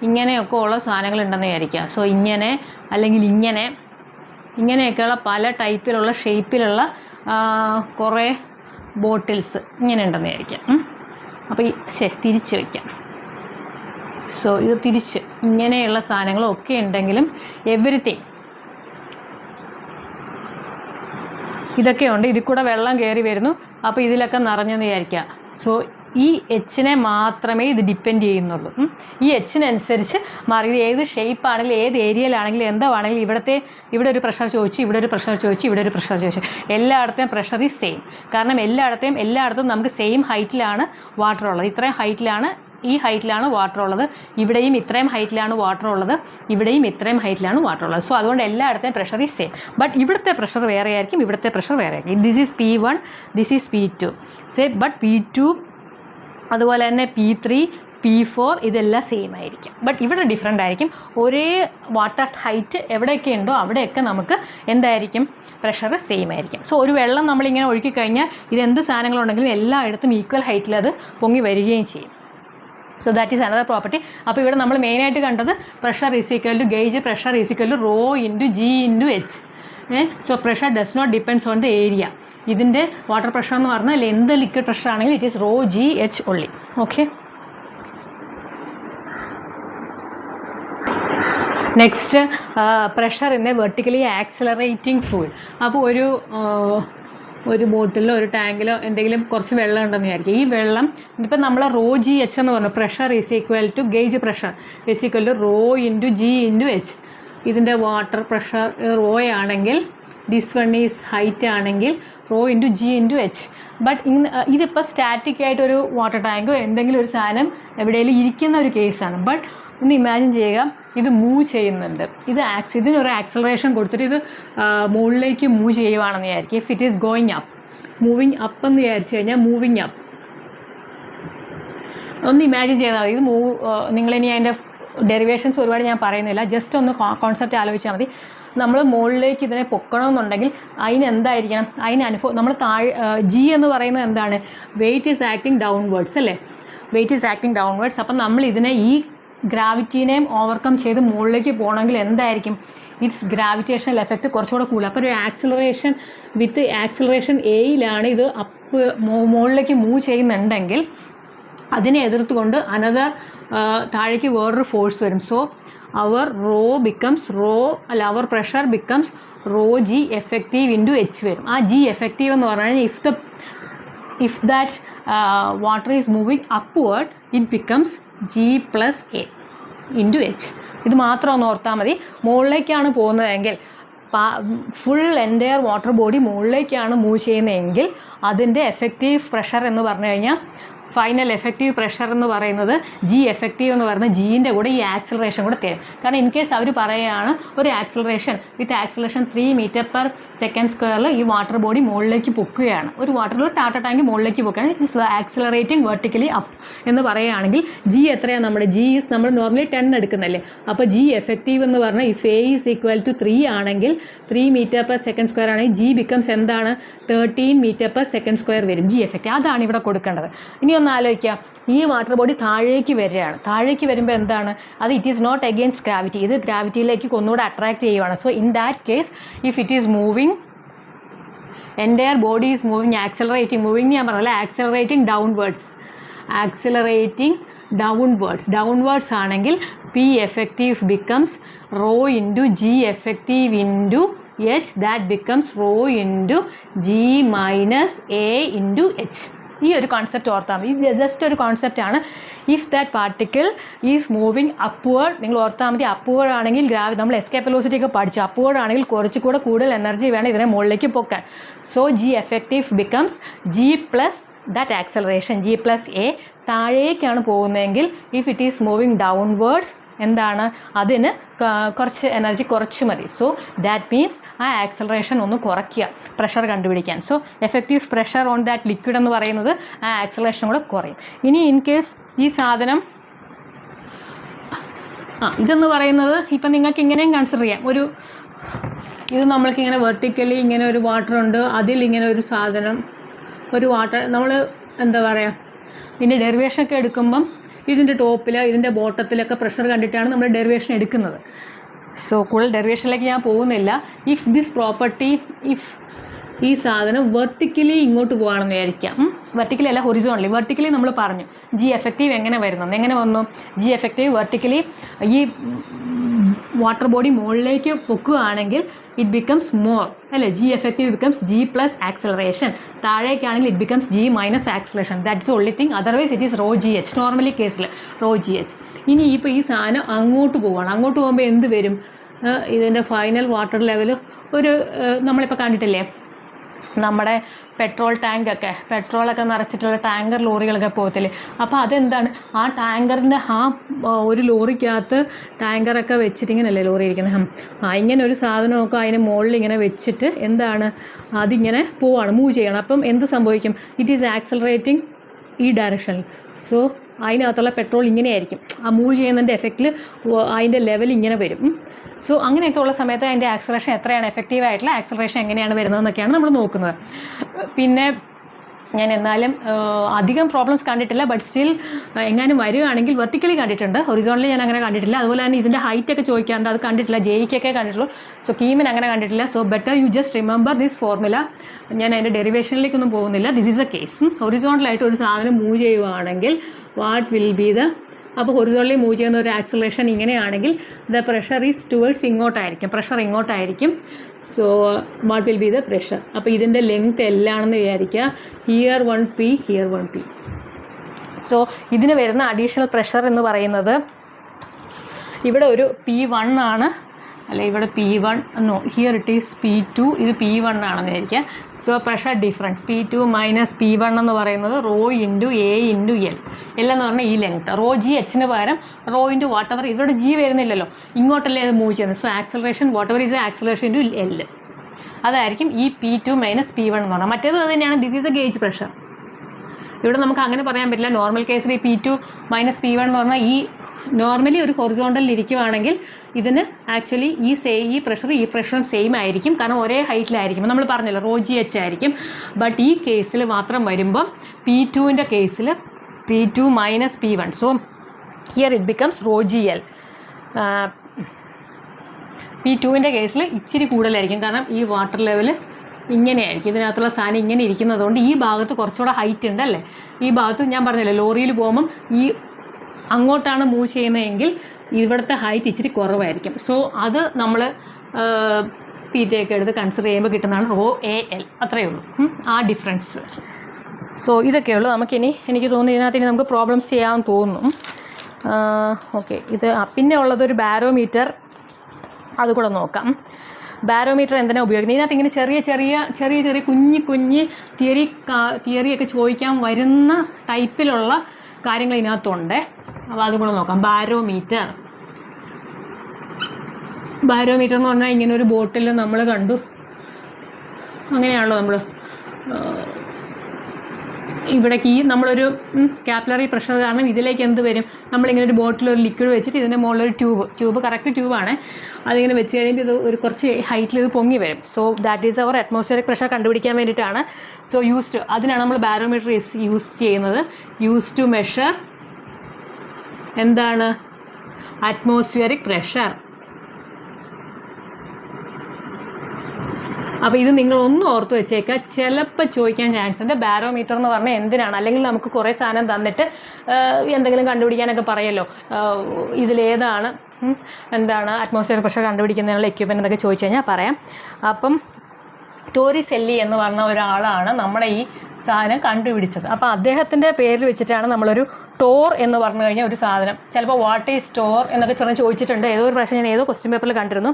ഇങ്ങനെയൊക്കെ ഉള്ള സാധനങ്ങളുണ്ടെന്ന് വിചാരിക്കുക. സോ ഇങ്ങനെ അല്ലെങ്കിൽ ഇങ്ങനെയൊക്കെയുള്ള പല ടൈപ്പിലുള്ള ഷേപ്പിലുള്ള കുറേ ബോട്ടിൽസ് ഇങ്ങനെ ഉണ്ടെന്ന് വിചാരിക്കാം. അപ്പോൾ തിരിച്ച് വയ്ക്കാം. സോ ഇത് തിരിച്ച് ഇങ്ങനെയുള്ള സാധനങ്ങളൊക്കെ ഉണ്ടെങ്കിലും എവരിത്തിങ് ഇതൊക്കെ ഉണ്ട്. ഇതിൽ കൂടെ വെള്ളം കയറി വരുന്നു. അപ്പോൾ ഇതിലൊക്കെ നിറഞ്ഞെന്ന് വിചാരിക്കുക. സോ ഈ എച്ചിനെ മാത്രമേ ഇത് ഡിപ്പെൻഡ് ചെയ്യുന്നുള്ളൂ. ഈ എച്ചിനനുസരിച്ച് മാറി ഏത് ഷേപ്പാണെങ്കിലും ഏത് ഏരിയയിലാണെങ്കിലും എന്താണെങ്കിലും ഇവിടെ ഒരു പ്രഷർ ചോദിച്ചു, ഇവിടെ ഒരു പ്രഷർ ചോദിച്ചു, ഇവിടെ ഒരു പ്രഷർ ചോദിച്ചു. എല്ലായിടത്തെയും പ്രഷർ ഈസ് സെയിം. കാരണം എല്ലായിടത്തും നമുക്ക് സെയിം ഹൈറ്റിലാണ് വാട്ടർ ഉള്ളത്. ഇത്രയും ഹൈറ്റിലാണ് ഈ ഹൈറ്റിലാണ് വാട്ടർ ഉള്ളത്. ഇവിടെയും ഇത്രയും ഹൈറ്റിലാണ് വാട്ടർ ഉള്ളത്. ഇവിടെയും ഇത്രയും ഹൈറ്റിലാണ് വാട്ടർ ഉള്ളത്. സോ അതുകൊണ്ട് എല്ലായിടത്തെയും പ്രഷർ ഈസ് സെയിം. ബട്ട് ഇവിടുത്തെ പ്രഷർ വേറെ ആയിരിക്കും, ഇവിടുത്തെ പ്രഷർ വേറെ ആയിരിക്കും. This is P1, this is P2. But P2 അതുപോലെ തന്നെ P3, P4 ഇതെല്ലാം സെയിം ആയിരിക്കും. ബട്ട് ഇവിടെ ഡിഫറെൻ്റ് ആയിരിക്കും. ഒരേ വാട്ടർ ഹൈറ്റ് എവിടെയൊക്കെ ഉണ്ടോ അവിടെയൊക്കെ നമുക്ക് എന്തായിരിക്കും? പ്രഷർ സെയിം ആയിരിക്കും. സോ ഒരു വെള്ളം നമ്മളിങ്ങനെ ഒഴുക്കി കഴിഞ്ഞാൽ ഇതെന്ത് സാധനങ്ങളുണ്ടെങ്കിലും എല്ലായിടത്തും ഈക്വൽ ഹൈറ്റിൽ അത് പൊങ്ങി വരികയും ചെയ്യും. So that is another property. അപ്പോൾ ഇവിടെ നമ്മൾ മെയിനായിട്ട് കണ്ടത് pressure is equal to gauge pressure is equal to rho into G into H. So pressure does not depends on the area. ഇതിൻ്റെ വാട്ടർ പ്രഷർ എന്ന് പറഞ്ഞാൽ എന്ത് ലിക്വിഡ് പ്രഷർ ആണെങ്കിലും it is rho G H only. Okay, next pressure in a vertically accelerating fluid. അപ്പോൾ ഒരു ബോട്ടിലോ ഒരു ടാങ്കിലോ എന്തെങ്കിലും കുറച്ച് വെള്ളം ഉണ്ടെന്ന് വിചാരിക്കും. ഈ വെള്ളം ഇപ്പം നമ്മൾ റോ ജി എച്ച് എന്ന് പറഞ്ഞു. Pressure is equal to gauge pressure is equal to rho into G into H. ഇതിൻ്റെ വാട്ടർ പ്രഷർ റോ ആണെങ്കിൽ ദിസ് വൺ ഈസ് ഹൈറ്റ് ആണെങ്കിൽ rho into G into H. But ഇതിപ്പോൾ സ്റ്റാറ്റിക് ആയിട്ടൊരു water ടാങ്കോ എന്തെങ്കിലും ഒരു സാധനം എവിടെയെങ്കിലും ഇരിക്കുന്ന ഒരു കേസാണ്. ബട്ട് ഒന്ന് ഇമാജിൻ ചെയ്യുക, ഇത് മൂവ് ചെയ്യുന്നുണ്ട്. ഇതിനൊരു ആക്സലറേഷൻ കൊടുത്തിട്ട് ഇത് മുകളിലേക്ക് മൂവ് ചെയ്യുവാണെന്ന് വിചാരിക്കും. If it is going up, moving up എന്ന് വിചാരിച്ചു കഴിഞ്ഞാൽ മൂവിങ് അപ്പ് ഒന്ന് ഇമാജിൻ ചെയ്താൽ മതി. ഇത് നിങ്ങളിനി അതിൻ്റെ ഡെറിവേഷൻസ് ഒരുപാട് ഞാൻ പറയുന്നില്ല, ജസ്റ്റ് ഒന്ന് കോൺസെപ്റ്റ് ആലോചിച്ചാൽ മതി. നമ്മൾ മുകളിലേക്ക് ഇതിനെ പൊക്കണമെന്നുണ്ടെങ്കിൽ അതിനെന്തായിരിക്കണം? നമ്മൾ ജി എന്ന് പറയുന്നത് എന്താണ്? വെയിറ്റ് ഈസ് ആക്ടിങ് ഡൗൺവേർഡ്സ് അല്ലേ? Weight is acting downwards. അപ്പം നമ്മൾ ഇതിനെ ഈ ഗ്രാവിറ്റീനെയും ഓവർകം ചെയ്ത് മുകളിലേക്ക് പോകണമെങ്കിൽ എന്തായിരിക്കും, ഇറ്റ്സ് ഗ്രാവിറ്റേഷണൽ എഫക്റ്റ് കുറച്ചുകൂടെ കൂടുതൽ. അപ്പോൾ ഒരു ആക്സിലറേഷൻ വിത്ത് ആക്സിലറേഷൻ എയിലാണ് ഇത് മുകളിലേക്ക് മൂവ് ചെയ്യുന്നുണ്ടെങ്കിൽ അതിനെ എതിർത്തുകൊണ്ട് അനദർ താഴേക്ക് വേറൊരു ഫോഴ്സ് വരും. So our our pressure becomes rho g effective into h വരും. ആ ജി എഫക്റ്റീവ് എന്ന് പറഞ്ഞു കഴിഞ്ഞാൽ if that water is moving upward, it becomes G plus A into H. ഇത് മാത്രം ഒന്ന് ഓർത്താൽ മതി. മുകളിലേക്കാണ് പോകുന്നതെങ്കിൽ ഫുൾ എൻ്റയർ വാട്ടർ ബോഡി മുകളിലേക്കാണ് മൂവ് ചെയ്യുന്നതെങ്കിൽ അതിൻ്റെ എഫക്റ്റീവ് പ്രഷർ എന്ന് പറഞ്ഞു കഴിഞ്ഞാൽ ഫൈനൽ എഫക്റ്റീവ് പ്രഷർ എന്ന് പറയുന്നത് ജി എഫക്റ്റീവ് എന്ന് പറയുന്നത് ജീൻ്റെ കൂടെ ഈ ആക്സിലറേഷൻ കൂടെ തരും. കാരണം ഇൻ കേസ് അവർ പറയുകയാണ് ഒരു ആക്സിലറേഷൻ വിത്ത് ആക്സിലറേഷൻ 3 m/s ഈ വാട്ടർ ബോഡി മുകളിലേക്ക് പൊക്കുകയാണ്, ഒരു ടാറ്റ ടാങ്ക് മുകളിലേക്ക് പൊക്കുകയാണ്, ആക്സിലറേറ്റിംഗ് വെർട്ടിക്കലി അപ്പ് എന്ന് പറയുകയാണെങ്കിൽ ജി എത്രയാണ് നമ്മുടെ ജി ഈസ് നമ്മൾ നോർമലി 10 എടുക്കുന്നല്ലേ. അപ്പോൾ ജി എഫക്റ്റീവ് എന്ന് പറഞ്ഞാൽ if A is equal to 3 ആണെങ്കിൽ 3 m/s² ആണെങ്കിൽ ജി ബിക്കംസ് എന്താണ് 13 m/s² വരും ജി എഫക്റ്റീവ്. അതാണ് ഇവിടെ കൊടുക്കേണ്ടത്. ഇനി ഒന്ന് ആലോചിക്കുക, ഈ വാട്ടർ ബോഡി താഴേക്ക് വരികയാണ്. താഴേക്ക് വരുമ്പോൾ എന്താണ് അത്, it is not against gravity, ഇത് ഗ്രാവിറ്റിയിലേക്ക് ഒന്നുകൂടെ അട്രാക്ട് ചെയ്യുവാണ്. So in that case if it is moving entire body is moving moving ഞാൻ പറഞ്ഞില്ല, ഡൗൺവേർഡ്സ് ആണെങ്കിൽ p effective becomes rho into g effective into h, that becomes rho into g minus a into h. ഈ ഒരു concept ഓർത്താൽ മതി. ഇത് just ഒരു കോൺസെപ്റ്റാണ്. If that particle is moving upward, നിങ്ങൾ ഓർത്താൽ മതി. അപ്വേർഡ് ആണെങ്കിൽ നമ്മൾ എസ്കേപ്പ് വെലോസിറ്റി ഒക്കെ പഠിച്ചു, അപ്വേർഡ് ആണെങ്കിൽ കുറച്ചുകൂടെ കൂടുതൽ എനർജി വേണം ഇതിനെ മുകളിലേക്ക് പൊക്കാൻ. So g effective becomes g plus that acceleration g plus a. താഴേക്കാണ് പോകുന്നതെങ്കിൽ if it is moving downwards എന്താണ് അതിന് കുറച്ച് എനർജി കുറച്ച് മതി. സോ ദാറ്റ് മീൻസ് ആ ആക്സലറേഷൻ ഒന്ന് കുറയ്ക്കുക പ്രഷർ കണ്ടുപിടിക്കാൻ. So effective pressure on that liquid എന്ന് പറയുന്നത് ആ ആക്സലറേഷൻ കൂടെ കുറയും. ഇനി ഇൻ കേസ് ഈ സാധനം ഇതെന്ന് പറയുന്നത് ഇപ്പം നിങ്ങൾക്ക് ഇങ്ങനെയും കൺസിഡർ ചെയ്യാം. ഇത് നമ്മൾക്കിങ്ങനെ വെർട്ടിക്കലി ഇങ്ങനെ ഒരു വാട്ടർ ഉണ്ട്, അതിലിങ്ങനെ ഒരു സാധനം ഒരു വാട്ടർ നമ്മൾ എന്താ പറയുക ഇതിൻ്റെ ഡെറിവേഷനൊക്കെ എടുക്കുമ്പം ഇതിൻ്റെ ടോപ്പിൽ ഇതിൻ്റെ ബോട്ടത്തിലൊക്കെ പ്രഷർ കണ്ടിട്ടാണ് നമ്മൾ ഡെറിവേഷൻ എടുക്കുന്നത്. സോ കൂടുതൽ ഡെറിവേഷനിലേക്ക് ഞാൻ പോകുന്നില്ല. ഇഫ് ദിസ് പ്രോപ്പർട്ടി ഈ സാധനം വെർട്ടിക്കലി ഇങ്ങോട്ട് പോകുകയാണെന്ന് വിചാരിക്കാം. വെർട്ടിക്കലി അല്ല, ഹൊറിസോണ്ടലി. വെർട്ടിക്കലി നമ്മൾ പറഞ്ഞു ജി എഫക്റ്റീവ് എങ്ങനെ വന്നു ജി എഫക്റ്റീവ് വെർട്ടിക്കലി ഈ വാട്ടർ ബോഡി മുകളിലേക്ക് പൊക്കുകയാണെങ്കിൽ ഇറ്റ് ബിക്കംസ് മോർ അല്ലേ, g effective becomes g plus acceleration. താഴേക്കാണെങ്കിൽ it becomes g minus acceleration. That's only thing. Otherwise it is rho G h. Normally കേസിൽ rho G h. ഇനി ഇപ്പോൾ ഈ സാധനം അങ്ങോട്ട് പോവുകയാണ്. അങ്ങോട്ട് പോകുമ്പോൾ എന്ത് വരും, ഇതിൻ്റെ ഫൈനൽ വാട്ടർ ലെവൽ നമ്മളിപ്പോൾ കണ്ടിട്ടില്ലേ നമ്മുടെ പെട്രോളൊക്കെ നിറച്ചിട്ടുള്ള ടാങ്കർ ലോറികളൊക്കെ പോകത്തില്ലേ. അപ്പോൾ അതെന്താണ്, ആ ടാങ്കറിൻ്റെ ഒരു ലോറിക്കകത്ത് ടാങ്കറൊക്കെ വെച്ചിട്ട് ഇങ്ങനെയല്ലേ ലോറി ഇരിക്കുന്നത്, ഇങ്ങനെ ഒരു സാധനമൊക്കെ അതിന് മുകളിൽ ഇങ്ങനെ വെച്ചിട്ട് എന്താണ് അതിങ്ങനെ പോവാണ്, മൂവ് ചെയ്യണം. അപ്പം എന്ത് സംഭവിക്കും, ഇറ്റ് ഈസ് ആക്സലറേറ്റിംഗ് ഈ ഡയറക്ഷനിൽ. സോ അതിനകത്തുള്ള പെട്രോൾ ഇങ്ങനെയായിരിക്കും, ആ മൂവ് ചെയ്യുന്നതിൻ്റെ എഫക്റ്റിൽ അതിൻ്റെ ലെവൽ ഇങ്ങനെ വരും. സോ അങ്ങനെയൊക്കെ ഉള്ള സമയത്ത് അതിൻ്റെ ആക്സലറേഷൻ എത്രയാണ്, എഫക്റ്റീവായിട്ടുള്ള ആക്സലറേഷൻ എങ്ങനെയാണ് വരുന്നതെന്നൊക്കെയാണ് നമ്മൾ നോക്കുന്നത്. പിന്നെ ഞാൻ എന്നാലും അധികം പ്രോബ്ലംസ് കണ്ടിട്ടില്ല, ബട്ട് സ്റ്റിൽ എങ്ങാനും വരികയാണെങ്കിൽ വെർട്ടിക്കലി കണ്ടിട്ടുണ്ട്, ഹൊറിസോണ്ടലി ഞാൻ അങ്ങനെ കണ്ടിട്ടില്ല. അതുപോലെ തന്നെ ഇതിൻ്റെ ഹൈറ്റൊക്കെ ചോദിക്കാറുണ്ട്, അത് കണ്ടിട്ടില്ല. ജെയ്ക്കൊക്കെ കണ്ടിട്ടുള്ളൂ. സോ കീമിന് അങ്ങനെ കണ്ടിട്ടില്ല. So better you just remember this formula. ഞാൻ അതിൻ്റെ ഡെറിവേഷനിലേക്കൊന്നും പോകുന്നില്ല. This is a case. ഹൊറിസോണ്ടലായിട്ട് ഒരു സാധനം മൂവ് ചെയ്യുകയാണെങ്കിൽ വാട്ട് വിൽ ബി അപ്പോൾ ഹൊറിസോണ്ടലി മൂവ് ചെയ്യുന്ന ഒരു ആക്സലറേഷൻ ഇങ്ങനെയാണെങ്കിൽ ദ പ്രഷർ ഈസ് ടുവേർഡ്സ് ഇങ്ങോട്ടായിരിക്കും. So what will be the pressure. അപ്പോൾ ഇതിൻ്റെ ലെങ്ത് എല്ലാണെന്ന് വിചാരിക്കുക. Here 1p, here 1p. So ഇതിന് വരുന്ന അഡീഷണൽ പ്രഷർ എന്ന് പറയുന്നത് ഇവിടെ ഒരു P1 ആണ്, അല്ല ഇവിടെ P1 no, here it is P2, ഇത് P1 ആണെന്ന് വിചാരിക്കുക. So pressure difference P2 minus P1 എന്ന് പറയുന്നത് rho into A into L. L എന്ന് പറഞ്ഞാൽ ഈ ലെങ്ത്, റോ ജി എച്ചിന് പകരം റോ ഇൻറ്റു വാട്ട് എവർ, ഇവിടെ ജി വരുന്നില്ലല്ലോ, ഇങ്ങോട്ടല്ലേ അത് മൂവ് ചെയ്യുന്നത്. So acceleration what ever is acceleration into L, അതായിരിക്കും ഈ P2 മൈനസ് P1 എന്ന് പറഞ്ഞാൽ. മറ്റേത് അത് തന്നെയാണ്, this is A gauge pressure. ഇവിടെ നമുക്ക് അങ്ങനെ പറയാൻ പറ്റില്ല. നോർമൽ കേസിൽ ഈ P2 മൈനസ് P1 എന്ന് പറഞ്ഞാൽ ഈ നോർമലി ഒരു ഹൊറിസോണ്ടലിൽ ഇരിക്കുവാണെങ്കിൽ ഇതിന് ആക്ച്വലി ഈ പ്രഷറും സെയിം ആയിരിക്കും, കാരണം ഒരേ ഹൈറ്റിലായിരിക്കും. നമ്മൾ പറഞ്ഞല്ലോ റോ ജി എച്ച് ആയിരിക്കും. ബട്ട് ഈ കേസിൽ മാത്രം വരുമ്പം P2ൻ്റെ കേസിൽ P2 minus P1. So here it becomes rho g l. P2-ൻ്റെ കേസിൽ ഇച്ചിരി കൂടുതലായിരിക്കും, കാരണം ഈ വാട്ടർ ലെവൽ ഇങ്ങനെയായിരിക്കും, ഇതിനകത്തുള്ള സാധനം ഇങ്ങനെ ഇരിക്കുന്നതുകൊണ്ട് ഈ ഭാഗത്ത് കുറച്ചുകൂടെ ഹൈറ്റ് ഉണ്ട് അല്ലേ. ഈ ഭാഗത്ത് ഞാൻ പറഞ്ഞില്ലേ, ലോറിയിൽ പോകുമ്പം ഈ അങ്ങോട്ടാണ് മൂവ് ചെയ്യുന്നതെങ്കിൽ ഇവിടുത്തെ ഹൈറ്റ് ഇച്ചിരി കുറവായിരിക്കും. സോ അത് നമ്മൾ തീറ്റയൊക്കെ എടുത്ത് കൺസിഡർ ചെയ്യുമ്പോൾ കിട്ടുന്നതാണ് റോ എ എൽ. അത്രയേ ഉള്ളൂ ആ ഡിഫറൻസ്. സോ ഇതൊക്കെയുള്ളൂ. നമുക്കിനി എനിക്ക് തോന്നുന്നു ഇതിനകത്ത് ഇനി നമുക്ക് പ്രോബ്ലംസ് ചെയ്യാമെന്ന് തോന്നുന്നു. ഓക്കെ, ഇത് പിന്നെ ഉള്ളതൊരു ബാരോമീറ്റർ, അതുകൂടെ നോക്കാം. ബാരോമീറ്റർ എന്തിനാണ് ഉപയോഗിക്കുന്നത്? ഇതിനകത്ത് ഇങ്ങനെ ചെറിയ കുഞ്ഞ് തിയറിയൊക്കെ ചോദിക്കാൻ വരുന്ന ടൈപ്പിലുള്ള കാര്യങ്ങൾ ഇതിനകത്തുണ്ട്. അപ്പോൾ അതുകൂടെ നോക്കാം. ബാരോമീറ്റർ എന്ന് പറഞ്ഞാൽ ഇങ്ങനെ ഒരു ബോട്ടിൽ നമ്മൾ കണ്ടു, അങ്ങനെയാണല്ലോ നമ്മൾ ഇവിടേക്ക് ഈ നമ്മളൊരു കാപ്പിലറി പ്രഷർ കാരണം ഇതിലേക്ക് എന്ത് വരും, നമ്മളിങ്ങനെ ഒരു ബോട്ടിൽ ഒരു ലിക്വിഡ് വെച്ചിട്ട് ഇതിൻ്റെ മുകളിലൊരു ട്യൂബ് കറക്റ്റ് ട്യൂബാണ്, അതിങ്ങനെ വെച്ച് കഴിയുമ്പോൾ ഇത് ഒരു കുറച്ച് ഹൈറ്റിൽ ഇത് പൊങ്ങി വരും. So that is our atmospheric pressure കണ്ടുപിടിക്കാൻ വേണ്ടിയിട്ടാണ്. സോ അതിനാണ് നമ്മൾ ബാരോമീറ്റർ യൂസ് ചെയ്യുന്നത്. യൂസ് ടു മെഷർ എന്താണ്? Atmospheric pressure. അപ്പോൾ ഇത് നിങ്ങളൊന്നും ഓർത്ത് വെച്ചേക്കുക, ചിലപ്പോൾ ചോദിക്കാൻ ചാൻസ് ഉണ്ട്. ബാരോമീറ്റർ എന്ന് പറഞ്ഞാൽ എന്തിനാണ്? അല്ലെങ്കിൽ നമുക്ക് കുറേ സാധനം തന്നിട്ട് എന്തെങ്കിലും കണ്ടുപിടിക്കാനൊക്കെ പറയല്ലോ, ഇതിലേതാണ് എന്താണ് അറ്റ്മോസ്ഫിയർ പ്രഷർ കണ്ടുപിടിക്കുന്നതിനുള്ള എക്യുപ്മെൻ്റ് എന്നൊക്കെ ചോദിച്ചു കഴിഞ്ഞാൽ പറയാം. അപ്പം ടോറിസെല്ലി എന്ന് പറഞ്ഞ ഒരാളാണ് നമ്മുടെ ഈ സാധനം കണ്ടുപിടിച്ചത്. അപ്പോൾ അദ്ദേഹത്തിൻ്റെ പേരിൽ വെച്ചിട്ടാണ് നമ്മളൊരു ടോർ എന്ന് പറഞ്ഞു കഴിഞ്ഞാൽ ഒരു സാധനം, ചിലപ്പോൾ വാട്ട് ഈസ് ടോർ എന്നൊക്കെ ചോദിച്ചിട്ടുണ്ട്. ഏതോ ഒരു പ്രാവശ്യം ഞാൻ ഏതോ ക്വസ്റ്റ്യൻ പേപ്പറിൽ കണ്ടിരുന്നു.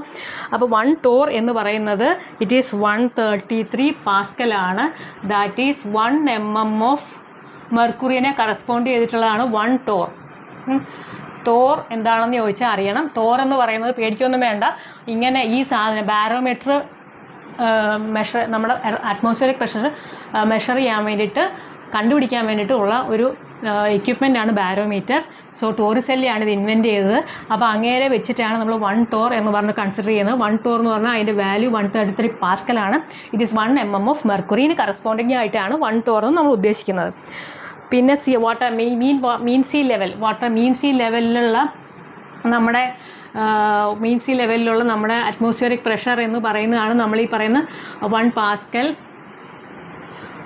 അപ്പോൾ 1 ടോർ എന്ന് പറയുന്നത് ഇറ്റ് ഈസ് 133 പാസ്കലാണ്. ദാറ്റ് ഈസ് 1 mm ഓഫ് മെർക്കുറിനെ കറസ്പോണ്ട് ചെയ്തിട്ടുള്ളതാണ് 1 ടോർ. ടോർ എന്താണെന്ന് ചോദിച്ചാൽ അറിയണം. ടോർ എന്ന് പറയുന്നത് പേടിക്കൊന്നും വേണ്ട, ഇങ്ങനെ ഈ സാധനം ബാരോമീറ്റർ നമ്മുടെ അറ്റ്മോസ്ഫിയറിക് പ്രഷർ മെഷർ ചെയ്യാൻ വേണ്ടിയിട്ട് കണ്ടുപിടിക്കാൻ വേണ്ടിയിട്ടുള്ള ഒരു എക്യുപ്മെൻ്റാണ് ബാരോമീറ്റർ. സോ ടോറിസെല്ലിയാണ് ഇത് ഇൻവെൻറ്റ് ചെയ്തത്. അപ്പോൾ അങ്ങേരെ വെച്ചിട്ടാണ് നമ്മൾ 1 ടോർ എന്ന് പറഞ്ഞ് കൺസിഡർ ചെയ്യുന്നത്. 1 ടോർ എന്ന് പറഞ്ഞാൽ അതിൻ്റെ വാല്യൂ 133 പാസ്കലാണ്. ഇറ്റ് ഈസ് 1 mm ഓഫ് മെർക്കുറിന് കറസ്പോണ്ടിങ് ആയിട്ടാണ് 1 ടോർ എന്ന് നമ്മൾ ഉദ്ദേശിക്കുന്നത്. പിന്നെ വാട്ടർ മീൻ സീ ലെവലിലുള്ള നമ്മുടെ നമ്മുടെ അറ്റ്മോസ്ഫിയറിക് പ്രഷർ എന്ന് പറയുന്നതാണ് നമ്മൾ ഈ പറയുന്ന 1 പാസ്കൽ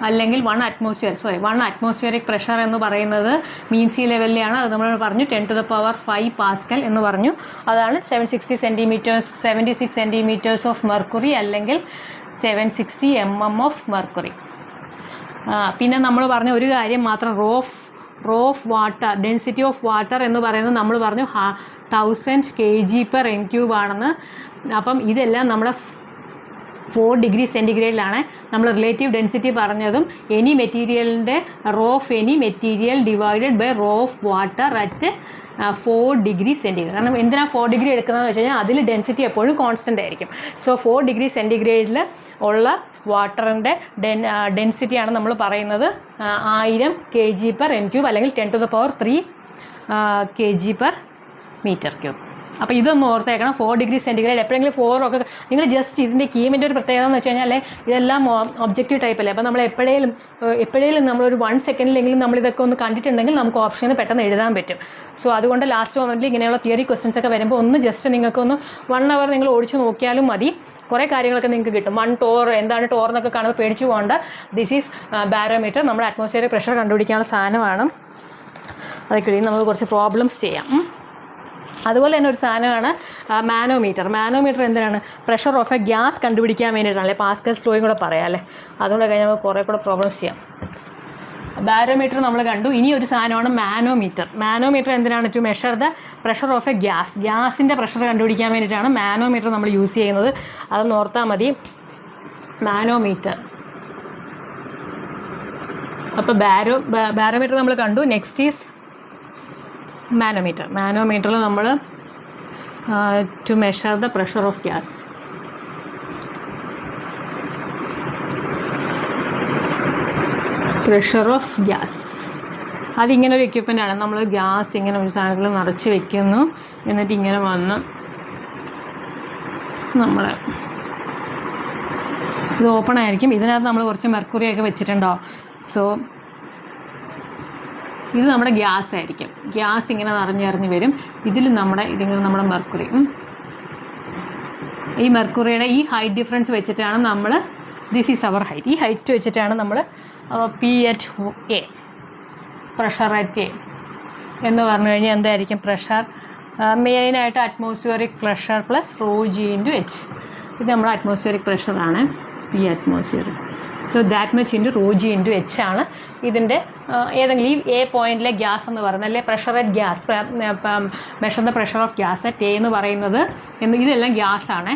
അല്ലെങ്കിൽ 1 അറ്റ്മോസ്ഫിയറിക് പ്രഷർ എന്ന് പറയുന്നത് മീൻ സീ ലെവലിലാണ്. അത് നമ്മൾ പറഞ്ഞു 10⁵ പാസ്കൽ എന്ന് പറഞ്ഞു. അതാണ് 76 സെൻറ്റിമീറ്റേഴ്സ് ഓഫ് മെർക്കുറി അല്ലെങ്കിൽ 760 mm ഓഫ് മെർക്കുറി. പിന്നെ നമ്മൾ പറഞ്ഞ ഒരു കാര്യം മാത്രം, rho of water, density of water എന്ന് പറയുന്നത് നമ്മൾ പറഞ്ഞു 1000 kg/m³ ആണെന്ന്. അപ്പം ഇതെല്ലാം നമ്മുടെ 4 ഡിഗ്രി സെൻറ്റിഗ്രേഡിലാണ്. നമ്മൾ റിലേറ്റീവ് ഡെൻസിറ്റി പറഞ്ഞതും എനി മെറ്റീരിയലിൻ്റെ rho of any material divided by rho of water at 4 degree centigrade. കാരണം എന്തിനാണ് 4 ഡിഗ്രി എടുക്കുന്നതെന്ന് വെച്ച് കഴിഞ്ഞാൽ അതിൽ ഡെൻസിറ്റി എപ്പോഴും കോൺസ്റ്റൻ്റ് ആയിരിക്കും. സോ 4 ഡിഗ്രി സെൻറ്റിഗ്രേഡിൽ ഉള്ള വാട്ടറിൻ്റെ ഡെൻസിറ്റിയാണ് നമ്മൾ പറയുന്നത് 1000 kg/m³ അല്ലെങ്കിൽ 10⁻³ kg/m³. അപ്പോൾ ഇതൊന്ന് ഓർത്തേക്കണം. 4 ഡിഗ്രി സെൻറ്റിഗ്രേഡ് എപ്പോഴെങ്കിലും 4 ഒക്കെ നിങ്ങൾ ജസ്റ്റ് ഇതിൻ്റെ കീമിൻ്റെ ഒരു പ്രത്യേകത എന്ന് വെച്ച് കഴിഞ്ഞാൽ ഇതെല്ലാം ഒബ്ജക്റ്റീവ് ടൈപ്പ് അല്ലേ. അപ്പോൾ നമ്മൾ എപ്പോഴേലും നമ്മളൊരു 1 സെക്കൻഡിലെങ്കിലും നമ്മളിതൊക്കെ ഒന്ന് കണ്ടിട്ടുണ്ടെങ്കിൽ നമുക്ക് ഓപ്ഷന് പെട്ടെന്ന് എഴുതാൻ പറ്റും. സോ അതുകൊണ്ട് ലാസ്റ്റ് മൊമെൻറ്റിൽ ഇങ്ങനെയുള്ള തിയറി ക്വസ്റ്റ്യൻസ് ഒക്കെ വരുമ്പോൾ ഒന്ന് ജസ്റ്റ് നിങ്ങൾക്കൊന്ന് 1 അവർ നിങ്ങൾ ഓടിച്ച് നോക്കിയാലും മതി, കുറേ കാര്യങ്ങളൊക്കെ നിങ്ങൾക്ക് കിട്ടും. 1 ടോർ എന്താണ് ടോർ എന്നൊക്കെ കാണുമ്പോൾ പേടിച്ചു പോകണ്ട. ദിസ് ഈസ് ബാരോമീറ്റർ, നമ്മുടെ അറ്റ്മോസ്ഫിയറിക് പ്രഷർ കണ്ടുപിടിക്കാനുള്ള സാധനമാണ്. അതൊക്കെ നമുക്ക് കുറച്ച് പ്രോബ്ലംസ് ചെയ്യാം. അതുപോലെ തന്നെ ഒരു സാധനമാണ് മാനോമീറ്റർ. മാനോമീറ്റർ എന്തിനാണ്? പ്രഷർ ഓഫ് എ ഗ്യാസ് കണ്ടുപിടിക്കാൻ വേണ്ടിയിട്ടാണ്, അല്ലെ പാസ്കൽ ലോയും കൂടെ പറയാം അല്ലേ. അതുകൊണ്ട് കഴിഞ്ഞാൽ നമുക്ക് കുറേ കൂടെ പ്രോബ്ലംസ് ചെയ്യാം. ബാരോമീറ്റർ നമ്മൾ കണ്ടു. ഇനി ഒരു സാധനമാണ് മാനോമീറ്റർ. മാനോമീറ്റർ എന്തിനാണ്? To measure the pressure of a ഗ്യാസിൻ്റെ പ്രഷർ കണ്ടുപിടിക്കാൻ വേണ്ടിയിട്ടാണ് മാനോമീറ്റർ നമ്മൾ യൂസ് ചെയ്യുന്നത്. അതൊന്ന് ഓർത്താൽ മതി. മാനോമീറ്റർ. അപ്പോൾ ബാരോമീറ്റർ നമ്മൾ കണ്ടു. Next is manometer. മാനോമീറ്ററിൽ നമ്മൾ to measure the pressure of gas. Pressure of gas അതിങ്ങനെ ഒരു എക്യുപ്മെൻ്റാണ്. നമ്മൾ ഗ്യാസ് ഇങ്ങനെ ഒരു സാധനത്തിൽ നിറച്ച് വെക്കുന്നു, എന്നിട്ട് ഇങ്ങനെ വന്ന് നമ്മൾ ഇത് ഓപ്പൺ ആയിരിക്കും. ഇതിനകത്ത് നമ്മൾ കുറച്ച് മെർക്കുറിയൊക്കെ വെച്ചിട്ടുണ്ടാവും. സോ ഇത് നമ്മുടെ ഗ്യാസ് ആയിരിക്കും. ഗ്യാസ് ഇങ്ങനെ നിറഞ്ഞിറങ്ങി വരും. ഇതിങ്ങനെ നമ്മുടെ മെർക്കുറി. ഈ മെർക്കുറിയുടെ ഈ ഹൈറ്റ് ഡിഫറൻസ് വെച്ചിട്ടാണ് നമ്മൾ, ദിസ് ഈസ് അവർ ഹൈറ്റ്, ഈ ഹൈറ്റ് വെച്ചിട്ടാണ് നമ്മൾ p at a, pressure at A എന്ന് പറഞ്ഞു കഴിഞ്ഞാൽ എന്തായിരിക്കും? പ്രഷർ മെയിനായിട്ട് atmospheric pressure plus rho G into h. ഇത് നമ്മുടെ അറ്റ്മോസ്ഫിയറിക് പ്രഷറാണ്, p atmospheric. So that much into rho G into h ആണ് ഇതിൻ്റെ ഏതെങ്കിലും ഈ എ പോയിൻറ്റിലെ ഗ്യാസ് എന്ന് പറയുന്നത്, അല്ലെ pressure at gas, measure the pressure of gas at A എന്ന് പറയുന്നത്. ഇതെല്ലാം ഗ്യാസാണ്,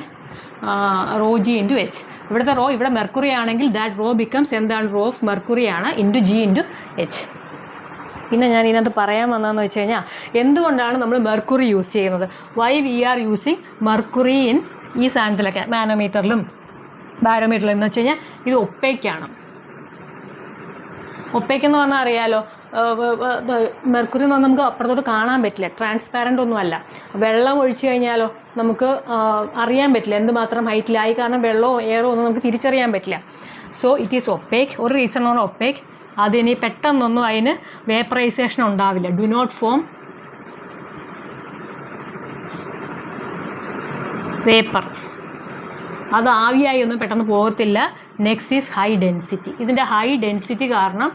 റോ ജി ഇൻറ്റു എച്ച്. ഇവിടുത്തെ റോ, ഇവിടെ മെർക്കുറി ആണെങ്കിൽ ദാറ്റ് റോ ബിക്കംസ് എന്താണ്? റോ ഓഫ് മെർക്കുറി ആണ് ഇൻറ്റു ജി ഇൻറ്റു എച്ച്. പിന്നെ ഞാൻ ഇതിനകത്ത് പറയാൻ വന്നതെന്ന് വെച്ച് കഴിഞ്ഞാൽ, എന്തുകൊണ്ടാണ് നമ്മൾ മെർക്കുറി യൂസ് ചെയ്യുന്നത്? Why we are using mercury in ഈ സാധനത്തിലൊക്കെ, മാനോമീറ്ററിലും ബാരോമീറ്ററിലും എന്ന് വെച്ച് കഴിഞ്ഞാൽ ഇത് ഒപ്പേക്കാണ്. ഒപ്പേക്ക് എന്ന് പറഞ്ഞാൽ അറിയാലോ, മെർക്കുറി എന്ന് പറഞ്ഞാൽ നമുക്ക് അപ്പുറത്തോട്ട് കാണാൻ പറ്റില്ല, ട്രാൻസ്പാരൻ്റ് ഒന്നുമല്ല. വെള്ളം ഒഴിച്ചു കഴിഞ്ഞാലോ നമുക്ക് അറിയാൻ പറ്റില്ല എന്തുമാത്രം ഹൈറ്റിലായി, കാരണം വെള്ളമോ എയറോ ഒന്നും നമുക്ക് തിരിച്ചറിയാൻ പറ്റില്ല. So it is opaque. ഒരു റീസൺ ആണ് ഒപ്പേക്ക്. അതിന് പെട്ടെന്നൊന്നും അതിന് വേപ്പറൈസേഷൻ ഉണ്ടാവില്ല, ഡു നോട്ട് ഫോം വേപ്പർ, അത് ആവിയായി ഒന്നും പെട്ടെന്ന് പോകത്തില്ല. Next is high density. ഇതിൻ്റെ ഹൈ ഡെൻസിറ്റി കാരണം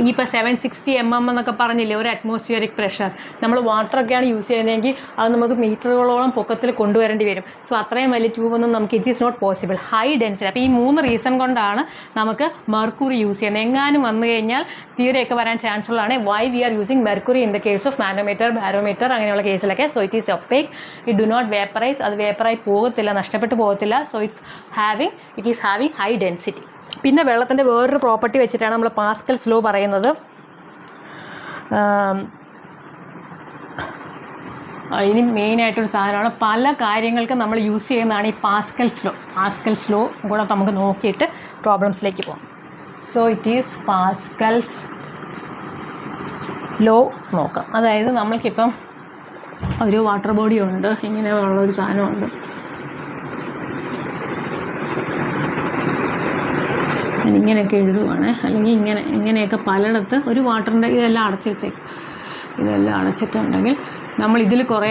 ഇപ്പോൾ 760 mm എന്നൊക്കെ പറഞ്ഞില്ലേ ഒരു അറ്റ്മോസ്ഫിയറിക് പ്രഷർ, നമ്മൾ വാട്ടറൊക്കെയാണ് യൂസ് ചെയ്യുന്നതെങ്കിൽ അത് നമുക്ക് മീറ്ററുകളോളം പൊക്കത്തിൽ കൊണ്ടുവരേണ്ടി വരും. സോ അത്രയും വലിയ ട്യൂബൊന്നും നമുക്ക് it is not possible. High density. അപ്പോൾ ഈ 3 റീസൺ കൊണ്ടാണ് നമുക്ക് മെർക്കുറി യൂസ് ചെയ്യുന്നത്. എങ്ങാനും വന്നു കഴിഞ്ഞാൽ തിയറിയൊക്കെ വരാൻ ചാൻസ് ഉള്ളതാണ്. Why we are using mercury in the case of manometer, barometer അങ്ങനെയുള്ള കേസിലൊക്കെ. So it is opaque, it do not vaporize, അത് വേപ്പറായി പോകത്തില്ല, നഷ്ടപ്പെട്ടു പോകത്തില്ല. So it is having high density. പിന്നെ വെള്ളത്തിൻ്റെ വേറൊരു പ്രോപ്പർട്ടി വെച്ചിട്ടാണ് നമ്മൾ പാസ്കൽസ് ലോ പറയുന്നത്. ഇനി മെയിനായിട്ടൊരു സാധനമാണ്, പല കാര്യങ്ങൾക്കും നമ്മൾ യൂസ് ചെയ്യുന്നതാണ് ഈ പാസ്കൽസ് ലോ. പാസ്കൽസ് ലോ കൂടെ നമുക്ക് നോക്കിയിട്ട് പ്രോബ്ലംസിലേക്ക് പോകാം. So it is Pascal's law നോക്കാം. അതായത് നമ്മൾക്കിപ്പം ഒരു വാട്ടർ ബോഡി ഉണ്ട്, ഇങ്ങനെയുള്ളൊരു സാധനമുണ്ട്. ഇങ്ങനെയൊക്കെ എഴുതുവാണ്, അല്ലെങ്കിൽ ഇങ്ങനെയൊക്കെ പലയിടത്ത് ഒരു വാട്ടറിൻ്റെ ഇതെല്ലാം അടച്ചിട്ടുണ്ടെങ്കിൽ നമ്മൾ ഇതിൽ കുറേ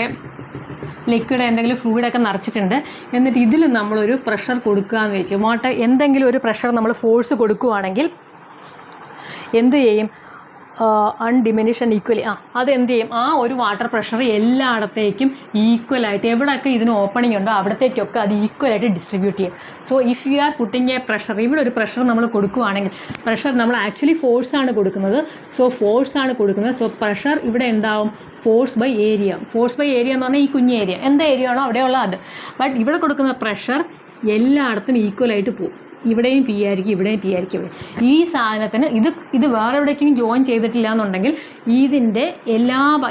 ലിക്വിഡ് എന്തെങ്കിലും ഫ്ലൂയിഡൊക്കെ നിറച്ചിട്ടുണ്ട്. എന്നിട്ട് ഇതിൽ നമ്മളൊരു പ്രഷർ കൊടുക്കുകയെന്ന് വെച്ചു, എന്തെങ്കിലും ഒരു പ്രഷർ നമ്മൾ ഫോഴ്സ് കൊടുക്കുകയാണെങ്കിൽ എന്ത് ചെയ്യും? അൺഡിമിനിഷ് ആൻഡ് ഈക്വലി അതെന്ത് ചെയ്യും? ആ ഒരു വാട്ടർ പ്രഷർ എല്ലായിടത്തേക്കും ഈക്വലായിട്ട്, എവിടെയൊക്കെ ഇതിന് ഓപ്പണിംഗ് ഉണ്ടോ അവിടത്തേക്കൊക്കെ അത് ഈക്വലായിട്ട് ഡിസ്ട്രിബ്യൂട്ട് ചെയ്യും. So if you are putting a pressure, ഇവിടെ ഒരു പ്രഷർ നമ്മൾ കൊടുക്കുകയാണെങ്കിൽ, പ്രഷർ നമ്മൾ ആക്ച്വലി ഫോഴ്സാണ് കൊടുക്കുന്നത്. സോ പ്രഷർ ഇവിടെ ഉണ്ടാവും force by area. Force by area എന്ന് പറഞ്ഞാൽ ഈ കുഞ്ഞ് ഏരിയ, എന്ത് ഏരിയ ആണോ അവിടെയുള്ള അത്. ബട്ട് ഇവിടെ കൊടുക്കുന്ന പ്രഷർ എല്ലായിടത്തും ഈക്വലായിട്ട് പോകും. ഇവിടെയും പി ആയിരിക്കും, ഇവിടെയും പി ആയിരിക്കും. ഈ സാധനത്തിന് ഇത് വേറെ എവിടേക്കും ജോയിൻ ചെയ്തിട്ടില്ല എന്നുണ്ടെങ്കിൽ ഇതിൻ്റെ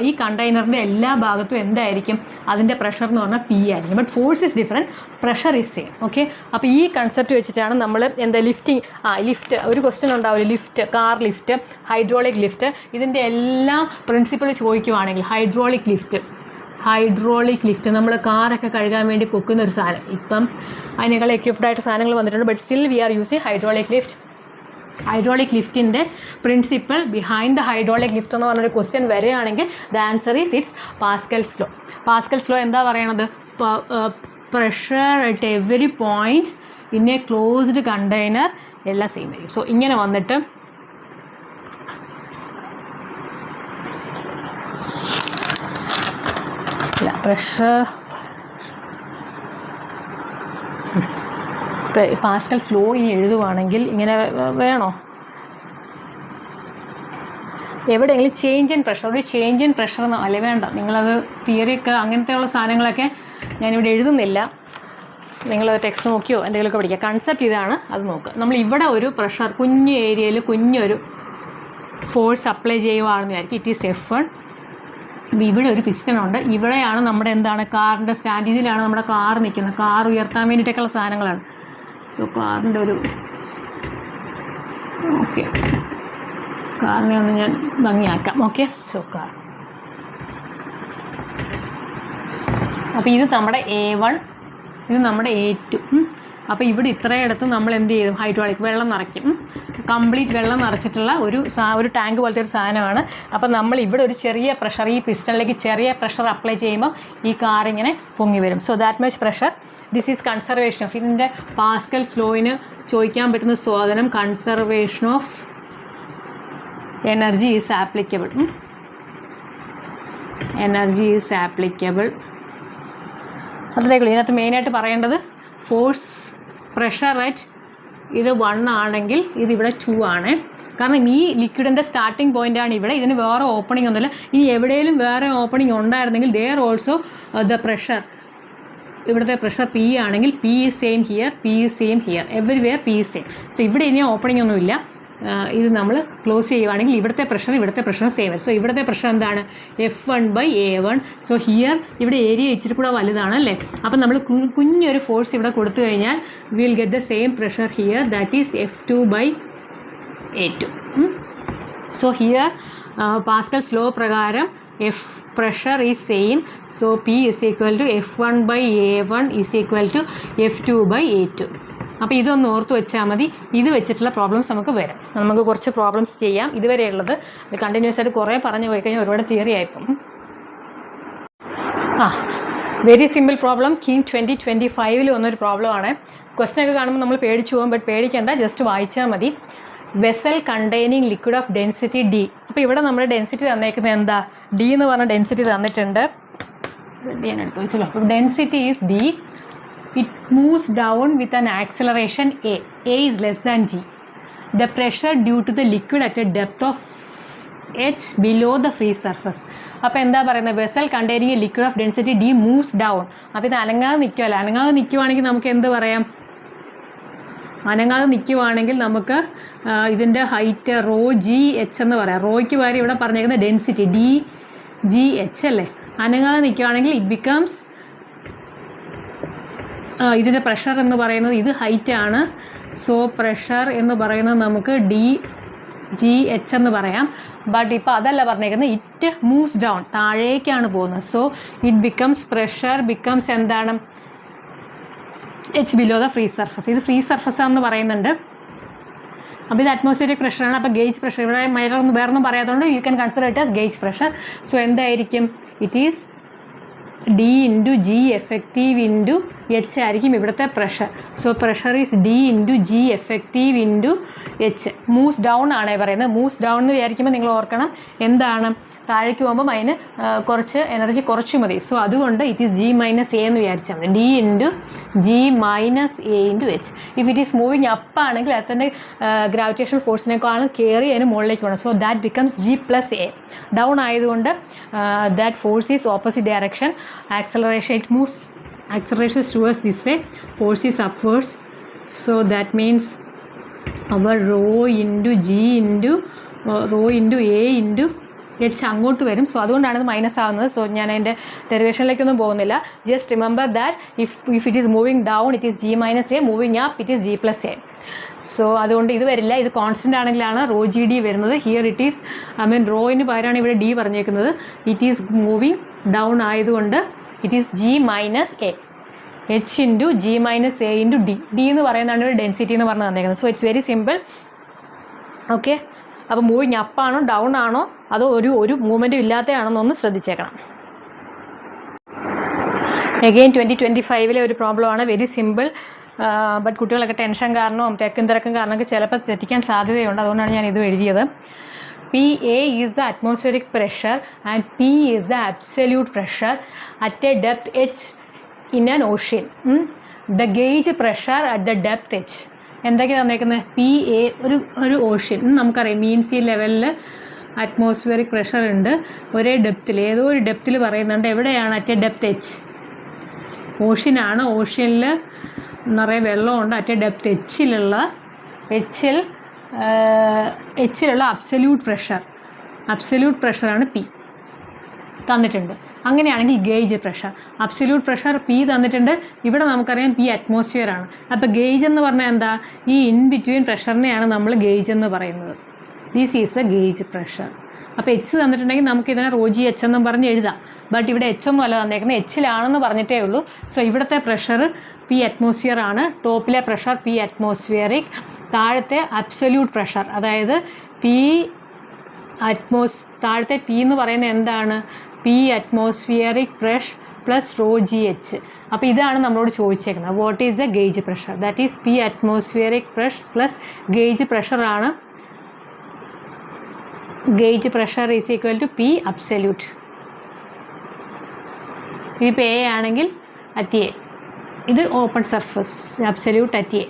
ഈ കണ്ടെയ്നറിൻ്റെ എല്ലാ ഭാഗത്തും എന്തായിരിക്കും? അതിൻ്റെ പ്രഷർ എന്ന് പറഞ്ഞാൽ പി ആയിരിക്കും. But force is different, pressure is same. Okay, അപ്പോൾ ഈ കൺസെപ്റ്റ് വെച്ചിട്ടാണ് നമ്മൾ ലിഫ്റ്റ് ഒരു ക്വസ്റ്റ്യൻ ഉണ്ടാവില്ല, lift, car lift, hydraulic lift, ഇതിൻ്റെ എല്ലാം പ്രിൻസിപ്പിൾ ചോദിക്കുവാണെങ്കിൽ ഹൈഡ്രോളിക് ലിഫ്റ്റ് നമ്മൾ കാറൊക്കെ കഴുകാൻ വേണ്ടി പൊക്കുന്ന ഒരു സാധനം. ഇപ്പം അതിനേക്കാൾ എക്യുപ്ഡായിട്ട് സാധനങ്ങൾ വന്നിട്ടുണ്ട്. But still we are using hydraulic ലിഫ്റ്റിൻ്റെ principle behind the hydraulic lift എന്ന് പറഞ്ഞൊരു ക്വസ്റ്റ്യൻ വരികയാണെങ്കിൽ the answer is it's Pascal's law. Pascal's law എന്താ പറയണത്? Pressure at every point in a closed container എല്ലാം സെയിം ആയിരിക്കും. സോ ഇങ്ങനെ വന്നിട്ട് പ്രഷർ പാസ്കൽസ് ലോ ഇനി എഴുതുവാണെങ്കിൽ ഇങ്ങനെ വേണോ? എവിടെയെങ്കിലും ചേഞ്ച് ഇൻ പ്രഷർ അല്ലേ വേണ്ട. നിങ്ങളത് തിയറിയൊക്കെ അങ്ങനത്തെയുള്ള സാധനങ്ങളൊക്കെ ഞാനിവിടെ എഴുതുന്നില്ല, നിങ്ങൾ ടെക്സ്റ്റ് നോക്കിയോ എന്തെങ്കിലുമൊക്കെ പഠിക്കുക. കൺസെപ്റ്റ് ഇതാണ്, അത് നോക്കുക. നമ്മൾ ഇവിടെ ഒരു പ്രഷർ കുഞ്ഞ് ഏരിയയിൽ കുഞ്ഞൊരു ഫോഴ്സ് അപ്ലൈ ചെയ്യുകയാണെന്ന് വിചാരിക്കും. It is F1. ഇവിടെ ഒരു പിസ്റ്റണുണ്ട്, ഇവിടെയാണ് നമ്മുടെ കാറിൻ്റെ സ്റ്റാൻഡ്, ഇതിലാണ് നമ്മുടെ കാർ നിൽക്കുന്നത്. കാർ ഉയർത്താൻ വേണ്ടിയിട്ടൊക്കെയുള്ള സാധനങ്ങളാണ്. സോ കാറിൻ്റെ കാറിനെ ഒന്ന് ഞാൻ ഭംഗിയാക്കാം. Okay, so car. അപ്പോൾ ഇത് നമ്മുടെ A1, ഇത് നമ്മുടെ A2. അപ്പോൾ ഇവിടെ ഇത്രയിടത്ത് നമ്മൾ എന്ത് ചെയ്യും, ഹൈഡ്രോളിക് വെള്ളം നിറയ്ക്കും. കംപ്ലീറ്റ് വെള്ളം നിറച്ചിട്ടുള്ള ഒരു ടാങ്ക് പോലത്തെ ഒരു സാധനമാണ്. അപ്പോൾ നമ്മൾ ഇവിടെ ഒരു ചെറിയ പ്രഷർ, ഈ പിസ്റ്റണിലേക്ക് ചെറിയ പ്രഷർ അപ്ലൈ ചെയ്യുമ്പോൾ ഈ കാർ ഇങ്ങനെ പൊങ്ങി വരും. So that much pressure. This is conservation of, ഇതിൻ്റെ പാസ്കൽസ് ലോയിന് ചോദിക്കാൻ പറ്റുന്ന സ്വാധീനം conservation of energy is applicable. Energy is applicable. അതിലേക്കുള്ളൂ ഇതിനകത്ത് മെയിനായിട്ട് പറയേണ്ടത് ഫോഴ്സ് പ്രഷർ അറ്റ് ഇത് 1 ആണെങ്കിൽ ഇതിവിടെ 2 ആണ്. കാരണം ഈ ലിക്വിഡിൻ്റെ സ്റ്റാർട്ടിംഗ് പോയിൻ്റാണ് ഇവിടെ. ഇതിന് വേറെ ഓപ്പണിംഗ് ഒന്നുമില്ല. ഇനി എവിടെയെങ്കിലും വേറെ ഓപ്പണിംഗ് ഉണ്ടായിരുന്നെങ്കിൽ ദെയർ ഓൾസോ ദ പ്രഷർ, ഇവിടുത്തെ പ്രഷർ പി ആണെങ്കിൽ P is same here, P is same here, everywhere P is same. So ഇവിടെ ഇനി ഓപ്പണിംഗ് ഒന്നുമില്ല. ഇത് നമ്മൾ ക്ലോസ് ചെയ്യുവാണെങ്കിൽ ഇവിടുത്തെ പ്രഷർ സെയിം വരും. സോ ഇവിടുത്തെ പ്രഷർ എന്താണ്, F1/A1. സോ ഹിയർ ഇവിടെ ഏരിയ ഇച്ചിരി കൂടെ വലുതാണ് അല്ലേ. അപ്പം നമ്മൾ കുഞ്ഞൊരു ഫോഴ്സ് ഇവിടെ കൊടുത്തു കഴിഞ്ഞാൽ will get the same pressure here, that is F2/A2. So here Pascal's law പ്രകാരം F pressure is same, so P is equal to F1/A1 is equal to F2/A2. അപ്പോൾ ഇതൊന്ന് ഓർത്ത് വെച്ചാൽ മതി. ഇത് വെച്ചിട്ടുള്ള പ്രോബ്ലംസ് നമുക്ക് വരാം. നമുക്ക് കുറച്ച് പ്രോബ്ലംസ് ചെയ്യാം. ഇതുവരെയുള്ളത് കണ്ടിന്യൂസ് ആയിട്ട് കുറേ പറഞ്ഞു പോയി കഴിഞ്ഞാൽ ഒരുപാട് തിയറി ആയിപ്പം. Very simple problem. കീം 2025 വന്നൊരു പ്രോബ്ലമാണ്. ക്വസ്റ്റൻ ഒക്കെ കാണുമ്പോൾ നമ്മൾ പേടിച്ചു പോകും. ബട്ട് പേടിക്കേണ്ട, ജസ്റ്റ് വായിച്ചാൽ മതി. Vessel containing liquid of density D. അപ്പോൾ ഇവിടെ നമ്മുടെ ഡെൻസിറ്റി തന്നേക്കുന്നത് എന്താ, D എന്ന് പറഞ്ഞ ഡെൻസിറ്റി തന്നിട്ടുണ്ട്. ഞാൻ എടുത്തു വെച്ചല്ലോ. അപ്പോൾ density is D. It moves down with an acceleration A. A is less than G. The pressure due to the liquid at a depth of H below the free surface. അപ്പോൾ എന്താ പറയുന്നത്, vessel containing A liquid of density D moves down. അപ്പോൾ ഇത് അനങ്ങാതെ നിൽക്കുമല്ലോ. അനങ്ങാതെ നിൽക്കുവാണെങ്കിൽ നമുക്ക് എന്ത് പറയാം, അനങ്ങാതെ നിൽക്കുവാണെങ്കിൽ നമുക്ക് ഇതിൻ്റെ ഹൈറ്റ് ρGH എന്ന് പറയാം. റോയ്ക്ക് പകരം ഇവിടെ പറഞ്ഞേക്കുന്ന ഡെൻസിറ്റി DGH അല്ലേ. അനങ്ങാതെ നിൽക്കുവാണെങ്കിൽ ഇറ്റ് ബിക്കംസ്, ഇതിൻ്റെ പ്രഷർ എന്ന് പറയുന്നത് ഇത് ഹൈറ്റ് ആണ്. സോ പ്രഷർ എന്ന് പറയുന്നത് നമുക്ക് DGH എന്ന് പറയാം. ബട്ട് ഇപ്പോൾ അതല്ല പറഞ്ഞേക്കുന്നത്, ഇറ്റ് മൂവ്സ് ഡൗൺ, താഴേക്കാണ് പോകുന്നത്. So it becomes, pressure becomes എന്താണ്, H below the free surface. ഇത് ഫ്രീ സർഫസ് ആണെന്ന് പറയുന്നുണ്ട്. അപ്പോൾ ഇത് അറ്റ്മോസ്ഫിയറിക് പ്രഷറാണ്. അപ്പോൾ ഗേജ് പ്രഷർ ഇവിടെ വേറൊന്നും പറയാത്തതുകൊണ്ട് you can consider it as gauge pressure. So എന്തായിരിക്കും, it is D into G effective into H ആയിരിക്കും ഇവിടുത്തെ pressure. So pressure is D into G effective into H. Moves down ആണേ പറയുന്നത്. Moves down എന്ന് വിചാരിക്കുമ്പോൾ നിങ്ങൾ ഓർക്കണം എന്താണ്, താഴേക്ക് പോകുമ്പോൾ അതിന് കുറച്ച് എനർജി കുറച്ച് മതി. സോ അതുകൊണ്ട് it is G minus A എന്ന് വിചാരിച്ചാൽ മതി. D into G minus A into H. If it is moving up ആണെങ്കിൽ അതിൻ്റെ ഗ്രാവിറ്റേഷൻ ഫോഴ്സിനേക്കാളും കയറി അതിന് മുകളിലേക്ക് വേണം. So that becomes G plus A. Down ആയതുകൊണ്ട് that force is opposite direction. Acceleration, it moves, acceleration is towards this way, force is upwards. So that means our rho into G into rho into A into H അങ്ങോട്ട് വരും. So അതുകൊണ്ടാണ് ഇത് minus ആവുന്നത്. So ഞാൻ അതിൻ്റെ ഡെറിവേഷനിലേക്കൊന്നും പോകുന്നില്ല. Just remember that if it is moving down it is G minus A, moving up it is G plus A. So അതുകൊണ്ട് ഇത് വരില്ല. ഇത് കോൺസ്റ്റൻ്റ് ആണെങ്കിലാണ് റോ GD വരുന്നത്. ഹിയർ ഇറ്റ് ഈസ് റോയിന് പകരമാണ് ഇവിടെ D പറഞ്ഞേക്കുന്നത്. ഇറ്റ് ഈസ് മൂവിങ് ഡൗൺ ആയതുകൊണ്ട് it is G minus A, H into G minus A into D. D എന്ന് പറയുന്നതാണ് ഒരു ഡെൻസിറ്റി എന്ന് പറഞ്ഞ് തന്നേക്കുന്നത്. So it's very simple. Okay, അപ്പോൾ മൂവിങ് അപ്പ് ആണോ ഡൗൺ ആണോ അതോ ഒരു മൂവ്മെൻറ്റും ഇല്ലാത്തതാണെന്നൊന്ന് ശ്രദ്ധിച്ചേക്കണം. എഗെയിൻ 2025 ഒരു പ്രോബ്ലമാണ്. Very simple. ബട്ട് കുട്ടികളൊക്കെ ടെൻഷൻ കാരണവും തിരക്കും കാരണമൊക്കെ ചിലപ്പോൾ തെറ്റിക്കാൻ സാധ്യതയുണ്ട്. അതുകൊണ്ടാണ് ഞാൻ ഇത് എഴുതിയത്. PA is the atmospheric pressure and P is the absolute pressure at a depth H in an ocean. The gauge pressure at the depth H. എന്തൊക്കെയാണ് തന്നേക്കുന്നത്, PA ഒരു ഓഷ്യൻ നമുക്കറിയാം. മീൻ സീ ലെവലിൽ അറ്റ്മോസ്ഫിയറിക് പ്രഷർ ഉണ്ട്. ഒരേ ഡെപ്തിൽ, ഏതോ ഒരു ഡെപ്തിൽ പറയുന്നുണ്ട്. എവിടെയാണ്, അറ്റ് എ ഡെപ്ത് H. ഓഷ്യനാണ്. ഓഷ്യനിൽ നിറയെ വെള്ളമുണ്ട്. അറ്റ് എ ഡെപ്ത് എച്ചിലുള്ള അബ്സല്യൂട്ട് പ്രഷറാണ് P തന്നിട്ടുണ്ട്. അങ്ങനെയാണെങ്കിൽ gauge pressure, absolute pressure P തന്നിട്ടുണ്ട്. ഇവിടെ നമുക്കറിയാം P അറ്റ്മോസ്ഫിയർ ആണ്. അപ്പോൾ ഗേജ് എന്ന് പറഞ്ഞാൽ എന്താ, ഈ ഇൻ ബിറ്റ്വീൻ പ്രഷറിനെയാണ് നമ്മൾ ഗേജ് എന്ന് പറയുന്നത്. This is A gauge pressure. അപ്പോൾ H തന്നിട്ടുണ്ടെങ്കിൽ നമുക്ക് ഇതിനെ ρGH എന്നും പറഞ്ഞ് എഴുതാം. ബട്ട് ഇവിടെ H ഒന്നും അല്ല തന്നേക്കുന്നത്, Hലാണെന്ന് പറഞ്ഞിട്ടേ ഉള്ളൂ. സോ ഇവിടുത്തെ പ്രഷർ പി അറ്റ്മോസ്ഫിയർ ആണ്. ടോപ്പിലെ പ്രഷർ പി അറ്റ്മോസ്ഫിയറിക്, താഴത്തെ അബ്സല്യൂട്ട് പ്രഷർ അതായത് താഴത്തെ പി എന്ന് പറയുന്നത് എന്താണ്? P atmospheric pressure plus rho G H. അപ്പോൾ ഇതാണ് നമ്മളോട് ചോദിച്ചേക്കുന്നത്. What is the gauge pressure? That is P atmospheric pressure plus gauge പ്രഷറാണ്. Gauge pressure is equal to P absolute. ഇതിപ്പോൾ എ ആണെങ്കിൽ അറ്റ് എ, ഇത് open surface absolute at A.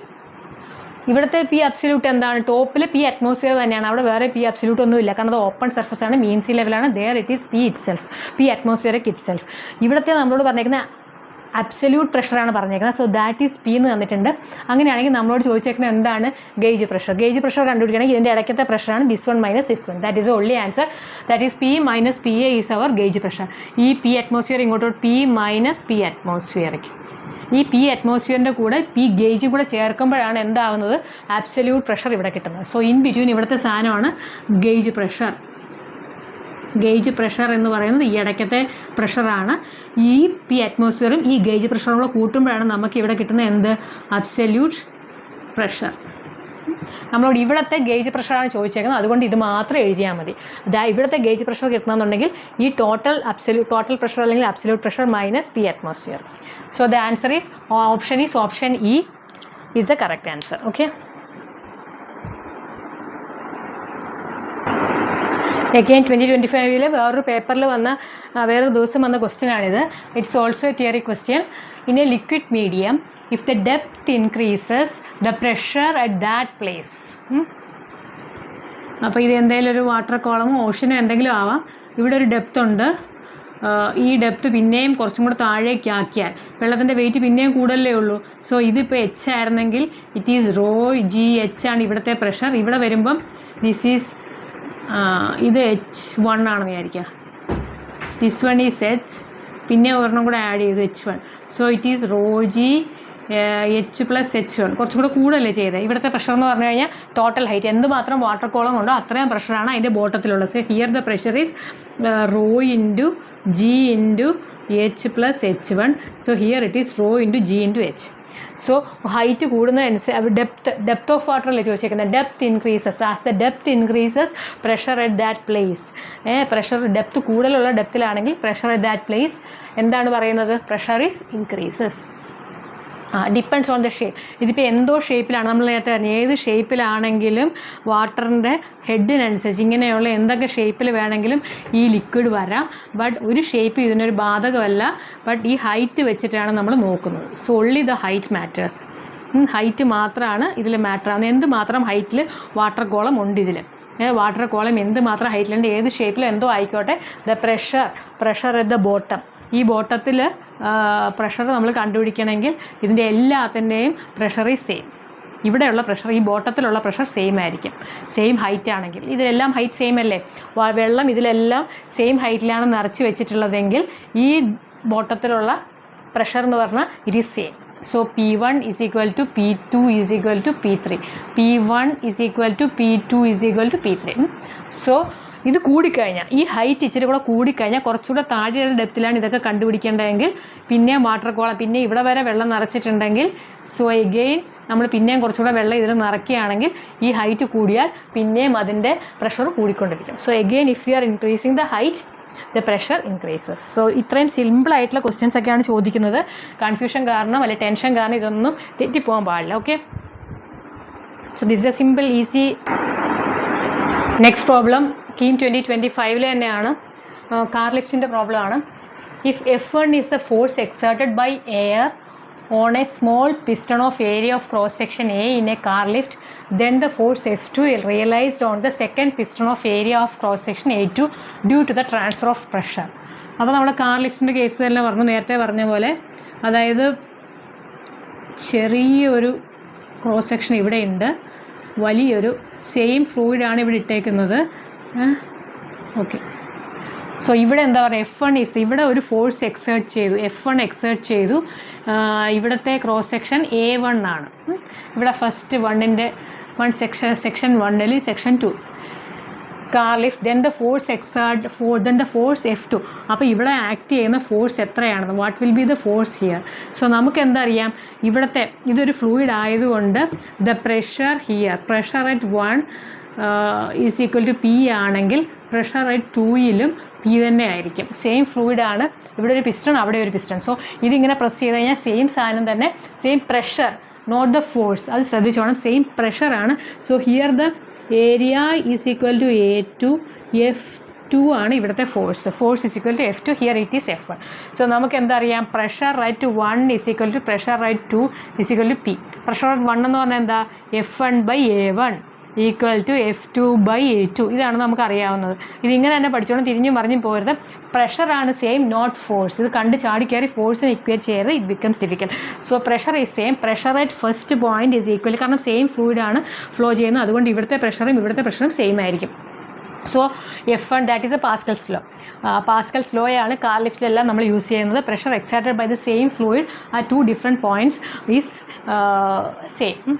ഇവിടുത്തെ P absolute എന്താണ്? ടോപ്പിൽ പി അറ്റ്മോസ്ഫിയർ തന്നെയാണ്, അവിടെ വേറെ പി അബ്സല്യൂട്ട് ഒന്നുമില്ല, കാരണം അത് ഓപ്പൺ സർഫസ് ആണ്, മീൻ സീ ലെവലാണ്. There it is P itself, P atmospheric itself. ഇവിടുത്തെ നമ്മളോട് പറഞ്ഞേക്കുന്ന അബ്സല്യൂട്ട് പ്രഷറാണ് പറഞ്ഞേക്കുന്നത്. സോ ദാറ്റ് ഈസ് പി എന്ന് തന്നിട്ടുണ്ട്. അങ്ങനെയാണെങ്കിൽ നമ്മളോട് ചോദിച്ചേക്കുന്നത് എന്താണ്? Gauge pressure. ഗേജ് പ്രഷർ കണ്ടുപിടിക്കണമെങ്കിൽ ഇതിൻ്റെ ഇടയ്ക്കത്തെ പ്രഷറാണ് this one minus this one. That is only answer. That is P minus P A is our gauge pressure. ഈ പി അറ്റ്മോസ്ഫിയർ ഇങ്ങോട്ടോട്ട് പി മൈനസ് പി അറ്റ്മോസ്ഫിയറിക്. ഈ പി അറ്റ്മോസ്ഫിയറിൻ്റെ കൂടെ പി ഗേജും കൂടെ ചേർക്കുമ്പോഴാണ് എന്താവുന്നത്? ആബ്സല്യൂട്ട് പ്രഷർ ഇവിടെ കിട്ടുന്നത്. സോ ഇൻ ബിറ്റ്വീൻ ഇവിടുത്തെ സാധനമാണ് ഗേജ് പ്രഷർ. ഗേജ് പ്രഷർ എന്ന് പറയുന്നത് ഈ ഇടയ്ക്കത്തെ പ്രഷറാണ്. ഈ പി അറ്റ്മോസ്ഫിയറും ഈ ഗേജ് പ്രഷറും കൂടെ കൂട്ടുമ്പോഴാണ് നമുക്ക് ഇവിടെ കിട്ടുന്ന എന്ത്? Absolute pressure. നമ്മളോട് ഇവിടുത്തെ ഗേജ് പ്രഷറാണ് ചോദിച്ചേക്കുന്നത്, അതുകൊണ്ട് ഇത് മാത്രം എഴുതിയാൽ മതി. ഇവിടുത്തെ ഗേജ് പ്രഷർ കിട്ടണമെന്നുണ്ടെങ്കിൽ ഈ ടോട്ടൽ പ്രഷർ അല്ലെങ്കിൽ absolute pressure minus P atmosphere. So the answer is option E is the correct answer. Okay. Again 2025 വേറൊരു പേപ്പറിൽ വന്ന വേറൊരു ദിവസം വന്ന ക്വസ്റ്റ്യനാണിത്. It's also a theory question. In a liquid medium if the depth increases the pressure at that place. അപ്പോൾ ഇത് എന്തെങ്കിലും ഒരു വാട്ടർ കോളമോ ഓഷനോ എന്തെങ്കിലും ആവാം. ഇവിടെ ഒരു ഡെപ്ത് ഉണ്ട്. ഈ ഡെപ്ത് പിന്നെയും കുറച്ചും കൂടെ താഴേക്ക് ആക്കിയാൽ വെള്ളത്തിൻ്റെ വെയിറ്റ് പിന്നെയും കൂടുതലേ ഉള്ളൂ. സോ ഇതിപ്പോൾ എച്ച് ആയിരുന്നെങ്കിൽ it is rho G H ആണ് ഇവിടുത്തെ പ്രഷർ. ഇവിടെ വരുമ്പം ദിസ് ഈസ് ഇത് H1 ആണെന്ന് വിചാരിക്കുക. ദിസ് വൺ ഈസ് എച്ച്, പിന്നെ ഒരെണ്ണം കൂടെ ആഡ് ചെയ്തു H1. So it is rho G H plus H1. കുറച്ചും കൂടെ കൂടുതലല്ലേ ചെയ്തത്. ഇവിടുത്തെ പ്രഷർ എന്ന് പറഞ്ഞു കഴിഞ്ഞാൽ ടോട്ടൽ ഹൈറ്റ് എന്തുമാത്രം വാട്ടർ കോളം ഉണ്ടോ അത്രയും പ്രഷറാണ് അതിൻ്റെ ബോട്ടത്തിലുള്ളത്. So here the pressure is rho into G into H plus H1. So here it is rho into G into H. So height കൂടുന്നതനുസരിച്ച് ഡെപ്ത് ഓഫ് വാട്ടർ അല്ലേ ചോദിച്ചേക്കുന്നത്. Depth increases. As the depth increases pressure at that place. Pressure depth കൂടുതലുള്ള ഡെപ്തിലാണെങ്കിൽ pressure at that place എന്താണ് പറയുന്നത്? Pressure is increases. Depends on the shape. ഇതിപ്പോൾ എന്തോ ഷേപ്പിലാണ്, നമ്മൾ നേരത്തെ പറഞ്ഞു ഏത് ഷേപ്പിലാണെങ്കിലും വാട്ടറിൻ്റെ ഹെഡിനനുസരിച്ച് ഇങ്ങനെയുള്ള എന്തൊക്കെ ഷേപ്പിൽ വേണമെങ്കിലും ഈ ലിക്വിഡ് വരാം. ബട്ട് ഒരു ഷേപ്പ് ഇതിനൊരു ബാധകമല്ല. ബട്ട് ഈ ഹൈറ്റ് വെച്ചിട്ടാണ് നമ്മൾ നോക്കുന്നത്. So only the height matters. Height മാത്രമാണ് ഇതിൽ മാറ്റർ ആവുന്നത്. എന്തുമാത്രം ഹൈറ്റിൽ വാട്ടർ കോളം ഉണ്ട് ഇതിൽ. വാട്ടർ കോളം എന്തുമാത്രം ഹൈറ്റിലുണ്ട്, ഏത് ഷേപ്പിലും എന്തോ ആയിക്കോട്ടെ, the pressure at the bottom. ഈ ബോട്ടത്തിൽ പ്രഷർ നമ്മൾ കണ്ടുപിടിക്കണമെങ്കിൽ ഇതിൻ്റെ എല്ലാത്തിൻ്റെയും പ്രഷർ ഈസ് സെയിം. ഇവിടെയുള്ള പ്രഷർ ഈ ബോട്ടത്തിലുള്ള പ്രഷർ സെയിം ആയിരിക്കും, സെയിം ഹൈറ്റ് ആണെങ്കിൽ. ഇതിലെല്ലാം ഹൈറ്റ് സെയിം അല്ലേ? വെള്ളം ഇതിലെല്ലാം സെയിം ഹൈറ്റിലാണ് നിറച്ച് വെച്ചിട്ടുള്ളതെങ്കിൽ ഈ ബോട്ടത്തിലുള്ള പ്രഷർ എന്ന് പറഞ്ഞാൽ it is same. So P1 is equal to P2 is equal to P3. P1 is equal to P2 is equal to P3. So ഇത് കൂടിക്കഴിഞ്ഞാൽ ഈ ഹൈറ്റ് ഇച്ചിരി കൂടെ കൂടിക്കഴിഞ്ഞാൽ കുറച്ചുകൂടെ താഴെയുള്ള ഡെപ്തിലാണ് ഇതൊക്കെ കണ്ടുപിടിക്കേണ്ടതെങ്കിൽ പിന്നെ വാട്ടർ കോളം പിന്നെ ഇവിടെ വരെ വെള്ളം നിറച്ചിട്ടുണ്ടെങ്കിൽ സോ എഗെയിൻ നമ്മൾ പിന്നെയും കുറച്ചുകൂടെ വെള്ളം ഇതിൽ നിറയ്ക്കുകയാണെങ്കിൽ ഈ ഹൈറ്റ് കൂടിയാൽ പിന്നെയും അതിൻ്റെ പ്രഷർ കൂടിക്കൊണ്ടിരിക്കും. So again if you are increasing the height the pressure increases. So ഇത്രയും സിമ്പിളായിട്ടുള്ള ക്വസ്റ്റ്യൻസ് ഒക്കെയാണ് ചോദിക്കുന്നത്. കൺഫ്യൂഷൻ കാരണം അല്ലെങ്കിൽ ടെൻഷൻ കാരണം ഇതൊന്നും തെറ്റിപ്പോകാൻ പാടില്ല. Okay. So this is a simple easy. Next problem KEAM 2025 തന്നെയാണ്. കാർ ലിഫ്റ്റിൻ്റെ പ്രോബ്ലമാണ്. If F1 is a force exerted by air on a small piston of area of cross section A in a car lift, then the force F2 is realized on the second piston of area of cross section A2 due to the transfer of pressure. അപ്പോൾ നമ്മുടെ car ലിഫ്റ്റിൻ്റെ case തന്നെ പറഞ്ഞു, നേരത്തെ പറഞ്ഞ പോലെ. അതായത് ചെറിയൊരു cross section ഇവിടെ ഉണ്ട്, വലിയൊരു സെയിം ഫ്ലൂയിഡാണ് ഇവിടെ ഇട്ടേക്കുന്നത്. ഓക്കെ. സോ ഇവിടെ എന്താ പറയുക, F1 ഈസ് ഇവിടെ ഒരു ഫോഴ്സ് എക്സേർട്ട് ചെയ്തു, F1 എക്സേർട്ട് ചെയ്തു. ഇവിടുത്തെ ക്രോസ് സെക്ഷൻ A1 ആണ്. ഇവിടെ ഫസ്റ്റ് സെക്ഷൻ 1ൽ section 2 car lift then the force then the force F2. അപ്പോൾ ഇവിടെ ആക്ട് ചെയ്യുന്ന ഫോഴ്സ് എത്രയാണെന്ന്, what will be the force here. So നമുക്ക് എന്തറിയാം, ഇവിടുത്തെ ഇതൊരു ഫ്ലൂയിഡ് ആയതുകൊണ്ട് the pressure here, pressure at 1 is equal to P ആണെങ്കിൽ പ്രഷർ അറ്റ് 2യിലും P തന്നെ ആയിരിക്കും. സെയിം ഫ്ലൂയിഡാണ്, ഇവിടെ ഒരു പിസ്റ്റൺ അവിടെ ഒരു പിസ്റ്റൺ. സോ ഇതിങ്ങനെ പ്രസ് ചെയ്ത് കഴിഞ്ഞാൽ സെയിം സാധനം തന്നെ, same pressure, not the force, അത് ശ്രദ്ധിച്ചോണം, സെയിം പ്രഷറാണ്. So here the area is equal to A2, F2 ആണ് ഇവിടുത്തെ force. Force is equal to F2, here it is F1. സോ നമുക്ക് എന്താ അറിയാം, pressure right 1 is equal to pressure right 2 is equal to P. Pressure right 1 എന്ന് പറഞ്ഞാൽ എന്താ, F1/A1 equal to F2/A2. ഇതാണ് നമുക്ക് അറിയാവുന്നത്. ഇതിങ്ങനെ തന്നെ പഠിച്ചോണം, തിരിഞ്ഞും മറിഞ്ഞും പോകരുത്. പ്രഷറാണ് സെയിം, നോട്ട് ഫോഴ്സ്. ഇത് കണ്ട് ചാടിക്കയറി ഫോഴ്സിനെ ഇക്വേറ്റ് ചെയ്യരുത്, it becomes difficult. So pressure is same, pressure at first point is equal, കാരണം സെയിം ഫ്ലൂയിഡാണ് ഫ്ലോ ചെയ്യുന്നത്, അതുകൊണ്ട് ഇവിടുത്തെ പ്രഷറും സെയിം ആയിരിക്കും. So F1 that is a Pascal's law. Pascal's ലോയാണ് കാർ ലിഫ്റ്റിലെല്ലാം നമ്മൾ യൂസ് ചെയ്യുന്നത്. Pressure excited by the same fluid at 2 different points is same.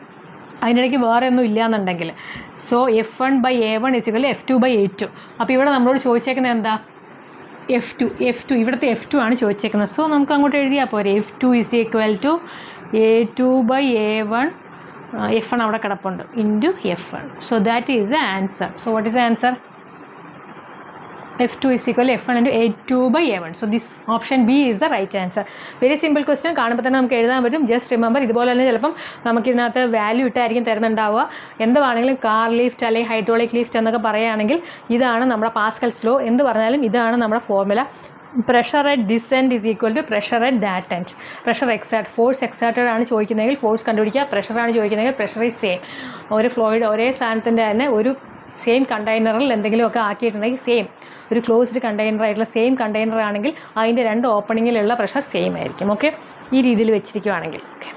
അതിനിടയ്ക്ക് വേറെ ഒന്നും ഇല്ല എന്നുണ്ടെങ്കിൽ. So F1/A1 is equal F2/A2. അപ്പോൾ ഇവിടെ നമ്മളോട് ചോദിച്ചേക്കുന്നത് എന്താ, F2 ഇവിടുത്തെ F2 ആണ് ചോദിച്ചേക്കുന്നത്. സോ നമുക്ക് അങ്ങോട്ട് എഴുതിയാൽ പോരെ, F2 is equal to A2/A1, F1 അവിടെ കിടപ്പുണ്ട്, into F1. So that is the answer. So what is the answer, F2 is equal to F1 into A2/A1. So this option B is the right answer. Very simple question. കാണുമ്പോൾ തന്നെ നമുക്ക് എഴുതാൻ പറ്റും. Just remember, ഇതുപോലെ തന്നെ ചിലപ്പം നമുക്കിതിനകത്ത് value ഇട്ടായിരിക്കും തരുന്നുണ്ടാവുക. എന്താണെങ്കിലും car lift അല്ലെങ്കിൽ ഹൈഡ്രോളിക് ലിഫ്റ്റ് എന്നൊക്കെ പറയുകയാണെങ്കിൽ ഇതാണ് നമ്മുടെ പാസ്കൽസ് ലോ. എന്ത് പറഞ്ഞാലും ഇതാണ് നമ്മുടെ formula. Pressure at this end is equal to pressure at that end. Pressure exerted, force exerted ആണ് ചോദിക്കുന്നതെങ്കിൽ ഫോഴ്സ് കണ്ടുപിടിക്കുക, പ്രഷറാണ് ചോദിക്കുന്നതെങ്കിൽ പ്രഷർ ഈസ് സെയിം. ഒരു ഫ്ലോയിഡ് ഒരേ സാധനത്തിൻ്റെ തന്നെ ഒരു സെയിം കണ്ടെയ്നറിൽ എന്തെങ്കിലുമൊക്കെ ആക്കിയിട്ടുണ്ടെങ്കിൽ സെയിം, ഒരു ക്ലോസ്ഡ് കണ്ടെയ്നർ ആയിട്ടുള്ള സെയിം കണ്ടെയ്നർ ആണെങ്കിൽ അതിൻ്റെ 2 ഓപ്പണിങ്ങിലുള്ള പ്രഷർ സെയിം ആയിരിക്കും. ഓക്കെ, ഈ രീതിയിൽ വെച്ചിരിക്കുകയാണെങ്കിൽ. ഓക്കെ.